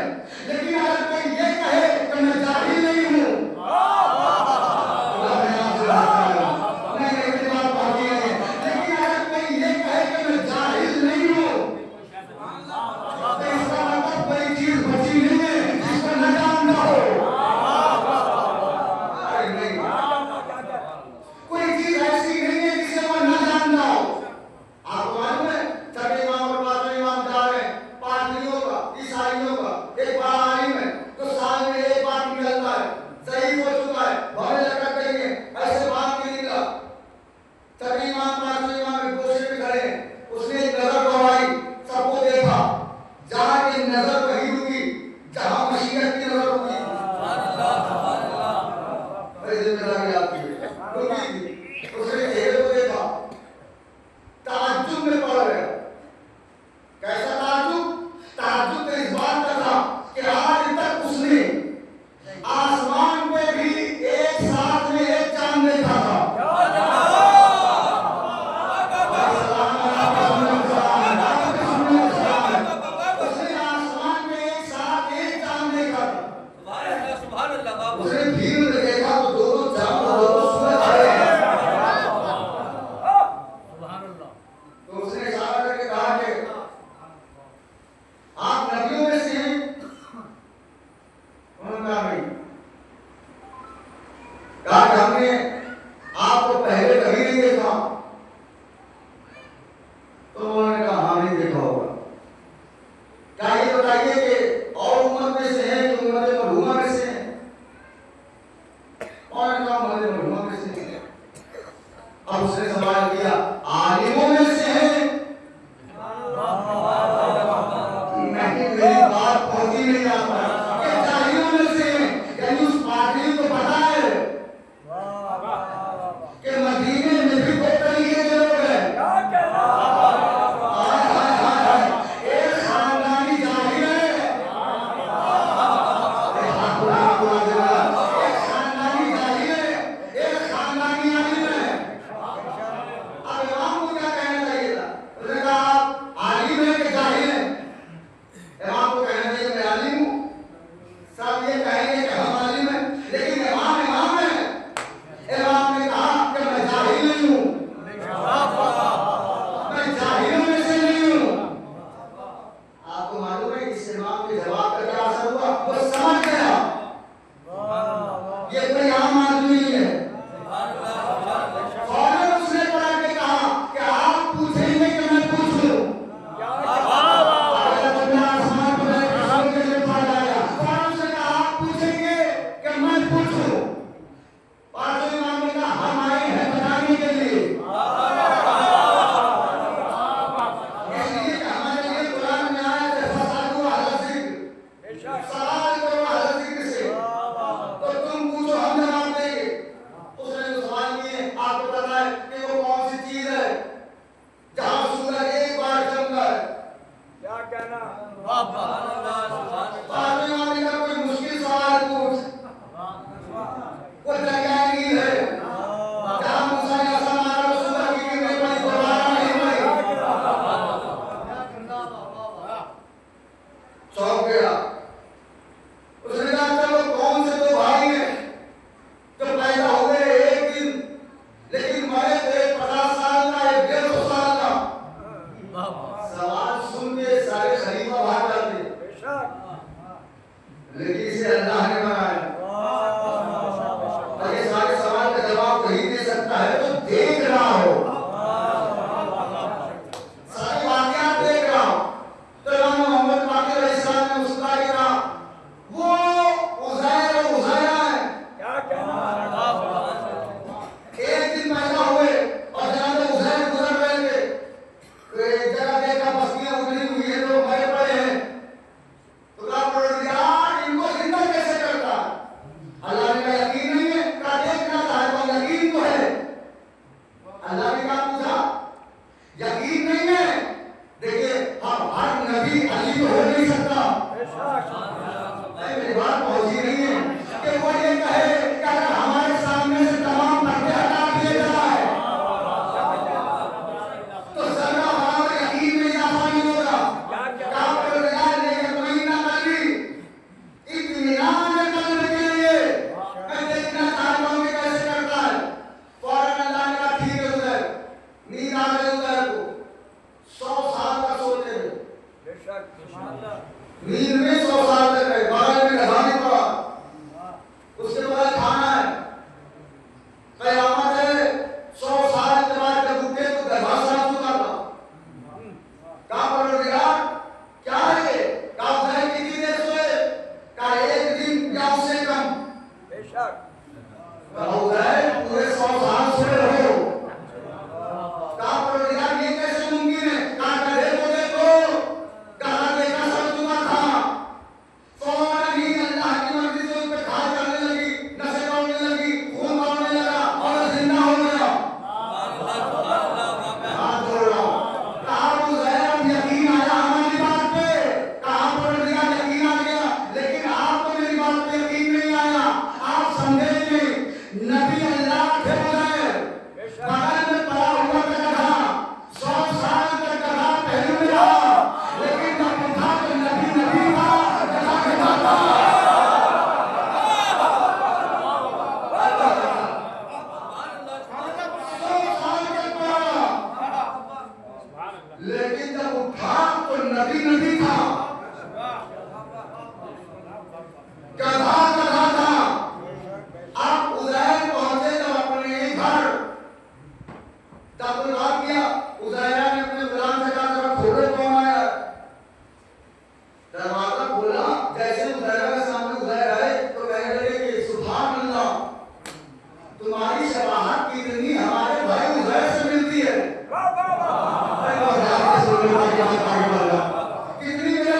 पहुंच ही नहीं जाता कि जाहिलों में से यानी उस पादरी को पता है कि मदीने में भी दो तरीके के लोग हैं। एक खानदानी जाहिल है, एक खानदानी जाहिल है, एक खानदानी आलिम है। अब इमाम को क्या कहना चाहिए था? उसने कहा आप आलिम है कि जाहिल है? इमाम को कहना चाहिए मैं आलिम हूँ। सब ये कहेंगे कि हम आलिम हैं, लेकिन इमाम इमाम है। इमाम ने कहा कि मैं जाहिल नहीं हूँ, मैं जाहिलों में से नहीं हूँ। आपको मालूम है इस इमाम के जवाब का क्या असर हुआ? वो समझ गया ये कोई आम आदमी नहीं है। फौरन उसने पढ़ा के कहा कि आप पूछेंगे कि मैं पूछूं। अगर बंदा आसमान पर बैठ के सुन के लिए पढ़ आया, फौरन उसने कहा आप पूछेंगे कि मैं पूछूं। पांचों इमाम ने कहा हम आए हैं बताने के लिए, इसलिए कि हमारे लिए कुरान में आया है फसादु अहल ज़िक्र, सवाल करो अहल ज़िक्र से, तो तुम पूछो हम जवाब देंगे। उसने जो सवाल किए आपको पता है कि वो कौन सी चीज है जहां सूरज एक बार चमका है? क्या कहना? पांचवें इमाम ने कहा कोई मुश्किल सवाल पूछ। वो दरियाए नील है जहां मूसा ने ऐसा मारा तो सूरज की किरणें पड़ी, दोबारा नहीं पड़ी। चौंक गया। उसने कहा चलो कौन से दो भाई हैं जो पैदा हुए एक दिन लेकिन मरे थे 50 साल का, एक 150 साल का? सवाल सुन के सारे खलीफा भाग जाते, लेकिन इसे अल्लाह ने बनाया। और ये सारे सवाल का जवाब वही दे सकता है तो देख रहा हो, सारे वाकयात देख रहा हो। तो इमाम मोहम्मद बाक़िर अलैहिस्सलाम ने मुस्कुरा के कहा वो उज़ैर और उज़ैरा है। क्या कहना? एक दिन पैदा हुए और जनाब उज़ैर गुजर रहे थे, तो एक जगह देखा बस्तियां उजड़ी हुई है, लोग मरे पड़े हैं। तो कहा परवरदिगार इनको जिंदा कैसे करता है? अल्लाह ने कहा यकीन नहीं है? कहा देखना था तो यकीन तो है। अल्लाह ने कहा पूछा यकीन नहीं है? देखिए हम हर नबी अली तो हो नहीं सकता। मेरी बात पहुंची नहीं है कि वो ये कहे कि अगर हमारे सामने से तमाम पर्दे हटा दिए जाए तो जरा हमारा यकीन में इजाफा नहीं होगा। क्या परवरदिगार ने यकीन कर ली इत्मीनान करने के लिए मैं देखना चाहता हूं कि कैसे करता है। फौरन अल्लाह ने कहा ठीक है उधर नींद आ गई उधर को 100 साल का सोते रहे, नींद में 100 साल तक रहे, बगल में ढलाने पड़ा, उसके बाद खाना है, कयामत है। 100 साल के बाद जब उठे तो गधा साफ चुका था। कहा परवरदिगार क्या है ये? कहा उधर कितनी देर सोए? कहा एक दिन या उससे कम। कहा उधर पूरे 100 साल सोए हो। कहा परवरदिगार ये कैसे मुमकिन है? कहा गधे को देखो, गधा देखा सब चुका था। फौरन ही अल्लाह की मर्जी से उस पे खाल चलने लगी, नसें दौड़ने लगी, खून दौड़ने लगा और जिंदा हो गया। हाथ जोड़ रहा हूं। कहा उज़ैर अब यकीन आया हमारी बात पे? कहा परवरदिगार यकीन आ गया, लेकिन आपको मेरी बात पे यकीन नहीं आया। आप समझे नहीं, नबी अल्लाह थे उज़ैर, बगल में पड़ा हुआ था गधा, 100 साल तक गधा पहलू में रहा, लेकिन जब उठा तो नबी नबी था, गधा गधा था। 100 साल तक पड़ा, लेकिन जब उठा तो नबी नबी था, गधा गधा था। आप उज़ैर पहुंचे जब अपने ही घर, तब तो बात किया उज़ैरा ने अपने गुलाम से कहा जरा खोलो कौन आया? दरवाजा खोला, जैसे उज़ैरा के सामने उज़ैर आए तो कहने लगे कि सुभान अल्लाह, तुम्हारी शबाहत कितनी हमारे भाई उज़ैर से मिलती है। कितनी मेरे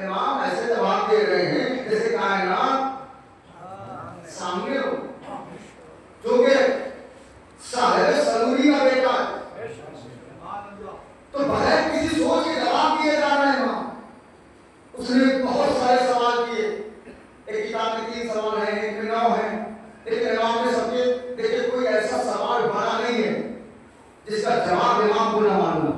इमाम ऐसे जवाब दे रहे हैं जैसे कायनात सामने हो, जो कि साहिब सलूरी का बेटा है। तो बगैर किसी सोच के जवाब दिए जा रहे हैं इमाम। उसने बहुत सारे सवाल किए, एक किताब में 3 सवाल हैं, एक में 9 हैं, लेकिन इमाम ने सबके देखिए कोई ऐसा सवाल बना नहीं है जिसका जवाब इमाम को ना मालूम।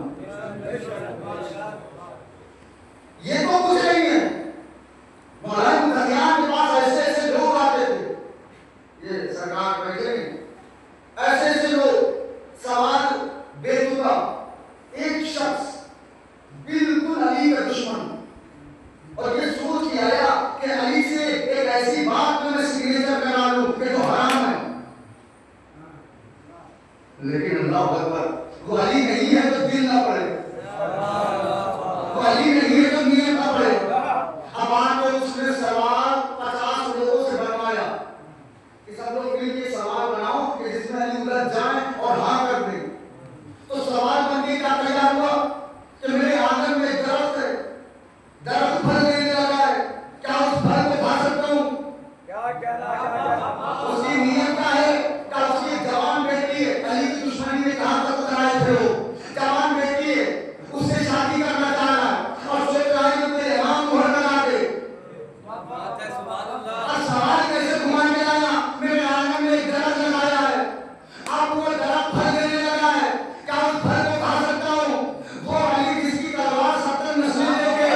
ये तो कुछ नहीं है। मौलाना मुदहियान के पास ऐसे ऐसे लोग आते थे, ये सरकार बैठे ऐसे ऐसे लोग सवाल बेतुका। एक शख्स बिल्कुल अली का दुश्मन और ये सोच के आया कि अली से एक ऐसी बात जो मैं सिग्नेचर करा लूं कि तो हराम है, लेकिन अल्लाह अकबर, वो अली नहीं है तो दिल ना पड़े, वो अली नहीं है तो नियत ना पड़े। अब आज में उसने सवाल 50 लोगों से बनवाया कि सब लोग मिलकर सवाल बनाओ कि जिसमें अली उलझ जाए और हाँ कर दे। तो सवाल बनने का तैयार हुआ कि मेरे आंगन में एक दरख्त है, दरख्त फल देने लगा है, क्या उस फल को खा सकता हूँ? उसकी नियत क्या है? क्या उसकी जवान बेटी है, अली की दुश्मनी में कहां तक उतराए थे वो, जवान बेटी है, उससे शादी करना चाह रहा है और सोच रहा है कि मेरे इमाम मोहर लगा दे। और सवाल कैसे घुमा के लाया? मेरे आंगन में एक दरख्त लगाया है, अब वो दरख्त फल देने लगा है, क्या उस फल को खा सकता हूँ? वो अली जिसकी तलवार 70 नस्लें लेके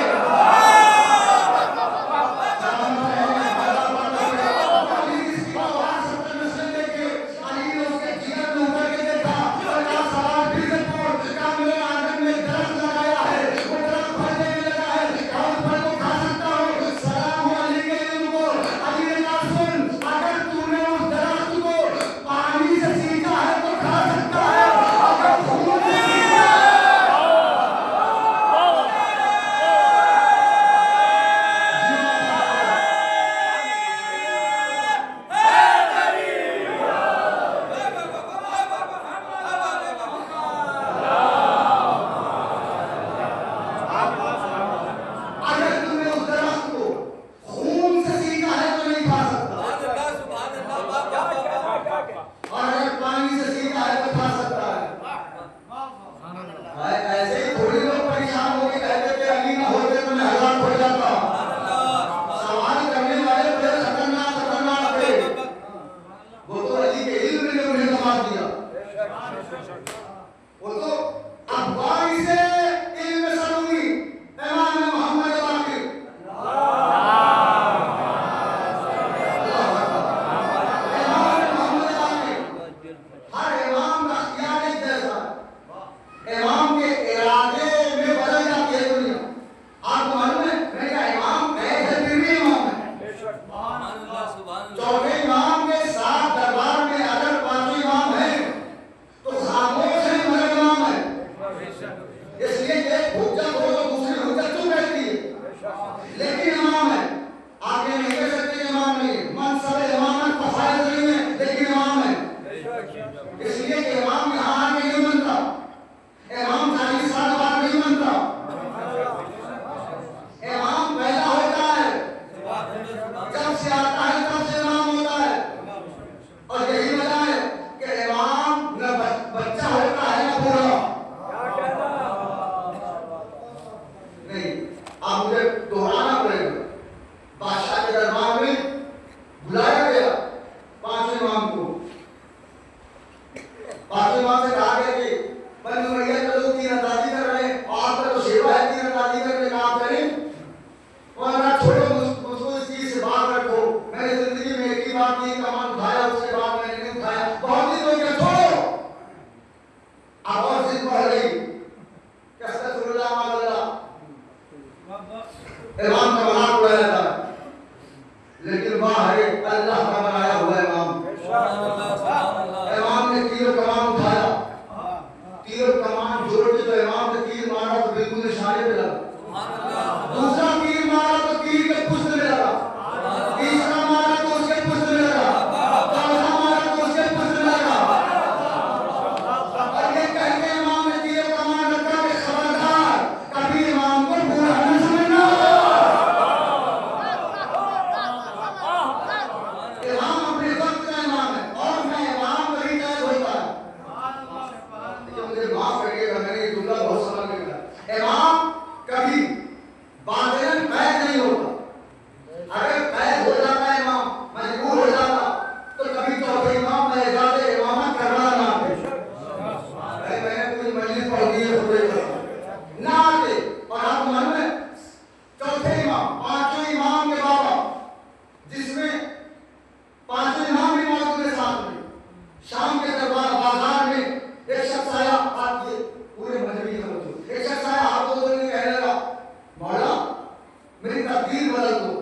बदल दो।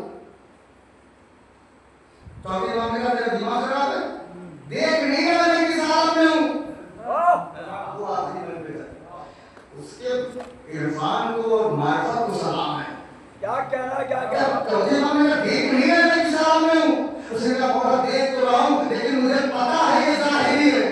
चौथी इमाम ने कहा तेरा दिमाग खराब है, देख नहीं रहा मैं किस हालत में हूँ। वो आखिरी में बैठा, उसके इरफान को और मारिफत को सलाम है। क्या कहना क्या चौथी इमाम ने कहा देख नहीं रहा मैं किस हालत में हूँ। उसने कहा बहुत देख तो रहा हूँ लेकिन मुझे पता है ये ज़ाहिरी है।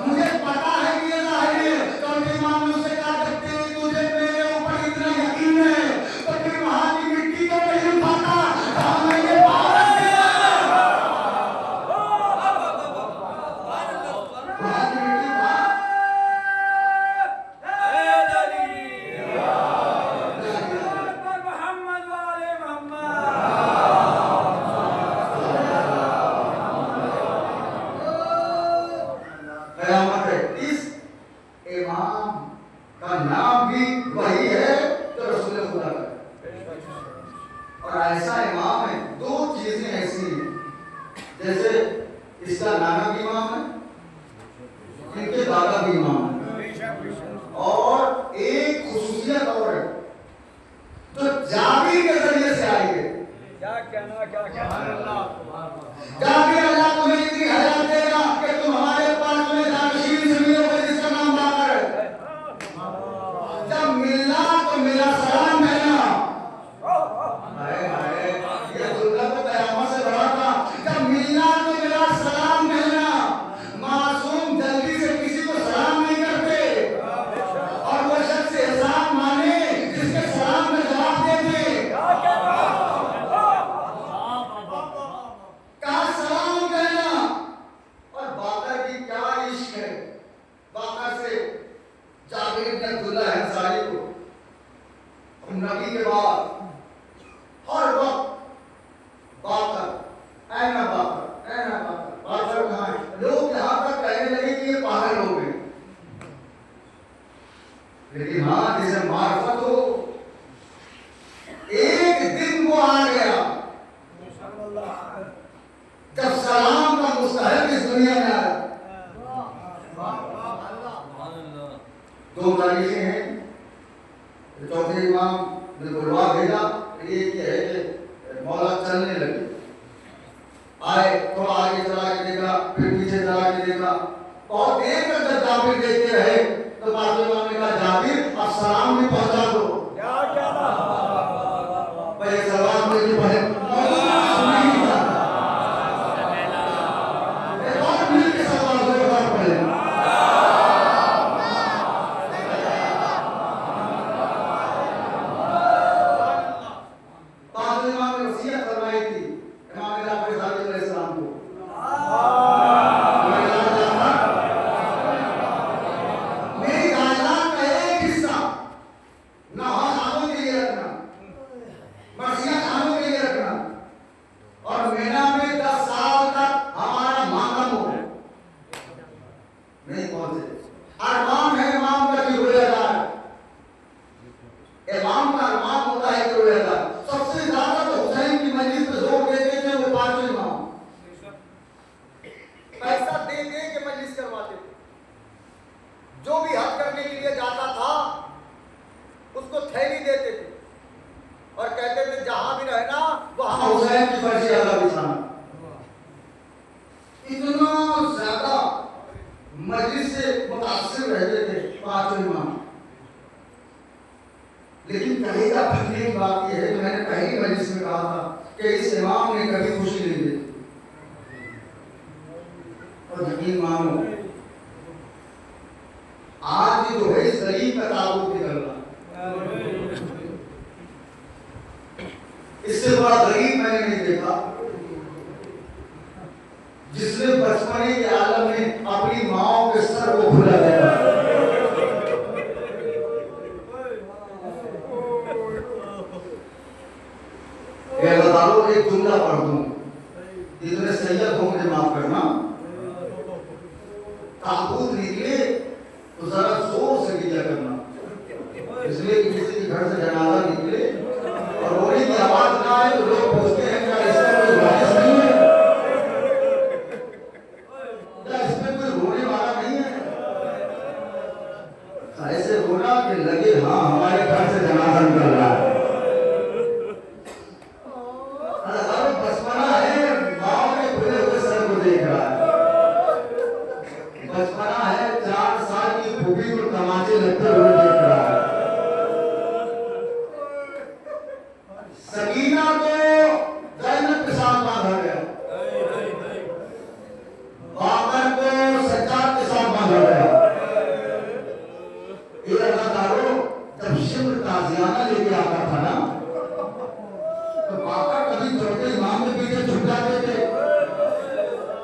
मुझे पता है कि ये ज़ाहिरी है। चौथे इमाम ने उससे कहा जब तुझे मेरे ऊपर इतना यकीन है तो फिर वहाँ की मिट्टी को नहीं उठाता जहाँ मैं ये बात किया। वहाँ की मिट्टी मोहम्मद वाले मोहम्मद। कयामत है। इस इमाम का नाम भी वही है जो रसूल खुदा का है। और ऐसा इमाम है, दो चीजें ऐसी हैं, जैसे इसका नाना भी इमाम है, इनके दादा भी इमाम है, और एक खुसूसियत और है जो जाबिर के जरिए से आई है। क्या कहना क्या कहना। जाबिर अल्लाह तुम्हें इतनी हयात देगा कि तुम हमारे पास में जानशीन जमीनों पर जिसका नाम बाकर है। जब मिलना तो मेरा सलाम कहना। हाय हाय, ये दुल्हा तो कयामत से बड़ा था। जब मिलना तो मेरा सलाम कहना। मासूम जल्दी से किसी को सलाम नहीं करते, और वो शख्स एहसान माने जिसके सलाम में जवाब दे दे। कहा सलाम कहना। और बाकर की क्या इश्क है। बाकर से जाबिर इब्न अब्दुल्लाह अंसारी को नबी के बाद हर वक्त बाकर, ऐना बाकर, ऐना बाकर, बाकर कहाँ है? लोग यहाँ तक कहने लगे कि ये पागल हो गए। लेकिन हाँ, जिसे मार्फत हो, एक दिन वो आ गया जब सलाम का मुस्तहक इस दुनिया में आया। दो तारीखें हैं, चौथे इमाम ने बुलवा भेजा, ये है कि मौला चलने लगे। आए, थोड़ा आगे चला के देखा, फिर पीछे चला के देखा, बहुत देर तक जब जाबिर देखते रहे तो पांचवें इमाम ने कहा जाबिर अब सलाम भी पहुंचा दो। क्या कहना। पहले सलाम लेके पहले लेकिन कलेजा फटने की बात यह है जो मैंने पहली मजलिस में कहा था कि इस इमाम ने कभी खुशी नहीं दी। और यकीन मानो आज जो है इस गरीब का ताबूत निकल रहा, इससे बड़ा गरीब मैंने नहीं देखा जिसने बचपने के आलम में अपनी माओ के सर को खुला दिया। एक जुमला पढ़ दूं, इतने सैयद हो मुझे माफ करना। ताबूत निकले तो जरा जोर से गिला करना, इसलिए कि किसी के घर से जनाजा निकले और रोने की आवाज ना आए तो लोग पूछते हैं क्या इसका कोई वारिस नहीं है, क्या इसमें कोई रोने वाला नहीं है। ऐसे रोना कि लगे हाँ हमारे घर से जनाजा निकल रहा है। अरे बचपना है, माँ के खुले हुए सर को देख रहा है। बचपना है, 4 साल की फूफी को तमाचे लगते हुए देख रहा है। सकीना को जन्नत के साथ बांधा गया, बाबर को सज्जाद के साथ बांधा गया। ये अल्लाह जब शिम्र ताजियाना लेके आता था ना, तो बाबा कभी चौथे इमाम के पीछे छुप जाते थे,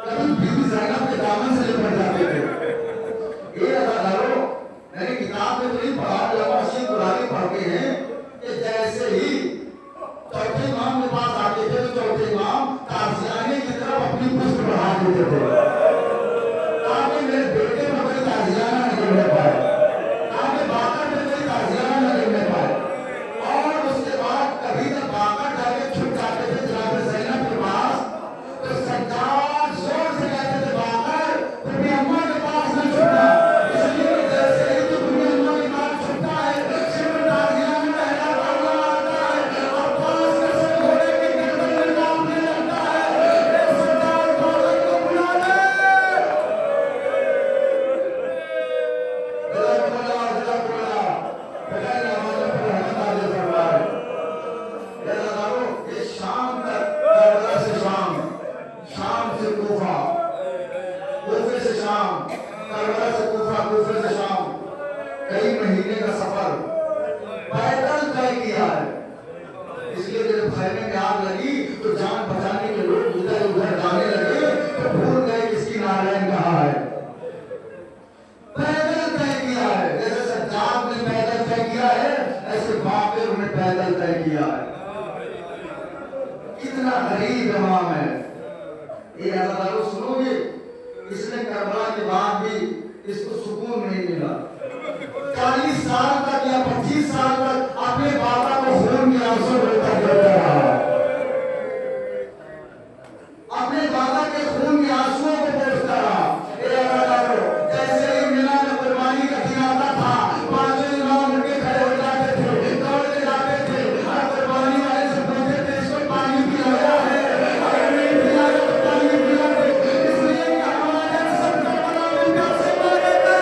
कभी बीबी ज़ैनब के दामन से लिपट जाते थे। ये अल्लाह मैंने किताब में तो नहीं पढ़ा, लवाशी कुरानी पढ़ते हैं कि जैसे ही चौथे इमाम के पास आते थे तो चौथे इमाम ताजियाने की तरफ अपनी पुष्ट बढ़ा देते थे, ताकि मेरे बेटे में कोई ताजियाना नहीं गिरने पाए, ताकि बाकर में कोई ताजियाना नहीं गिरने पाए। और उसके बाद कभी जब बाकर जाके छुप जाते थे जनाब ज़ैनब के पास, तो सज्जाद जोर से कहते थे बाकर तुम्हें अम्मा के पास न छुपना, इसलिए जैसे ही तो तुम्हें अम्मा के पास छुपता है शिम्र ताजियाना पहला पड़ना आता है, अब्बास के सर घोड़े की गर्दन में कांपने लगता है। सज्जाद बाकर को बुला ले। कई महीने का सफर पैदल तय किया है, इसलिए जब खैमे में आग लगी तो जान बचाने के लोग इधर उधर जाने लगे तो भूल गए किसकी नारायण कहा है। पैदल तय किया है, जैसे सज्जाद ने पैदल तय किया है, ऐसे बाकर ने पैदल तय किया है। कितना गरीब इमाम है ये, अल्लाह सुनोगे, इसने करबला के बाद भी इसको सुकून नहीं मिला। 40 साल तक या 25 साल तक अपने बाबा को खून के आंसू रोता गिरता रहा, अपने बाबा के खून के आंसुओं को पोंछता रहा। जैसे ही मिला में कुर्बानी का दिन आता था, 5 इमाम उनके खड़े हो जाते थे, दौड़ते जाते थे, और कुर्बानी वाले से पूछते थे इसको पानी पिलाया है, अगर नहीं पिलाया तो पानी पिला दे, इसलिए कि हमारे सब करबला में प्यासे मारे थे।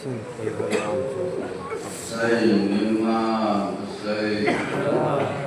Say Imam Hussein.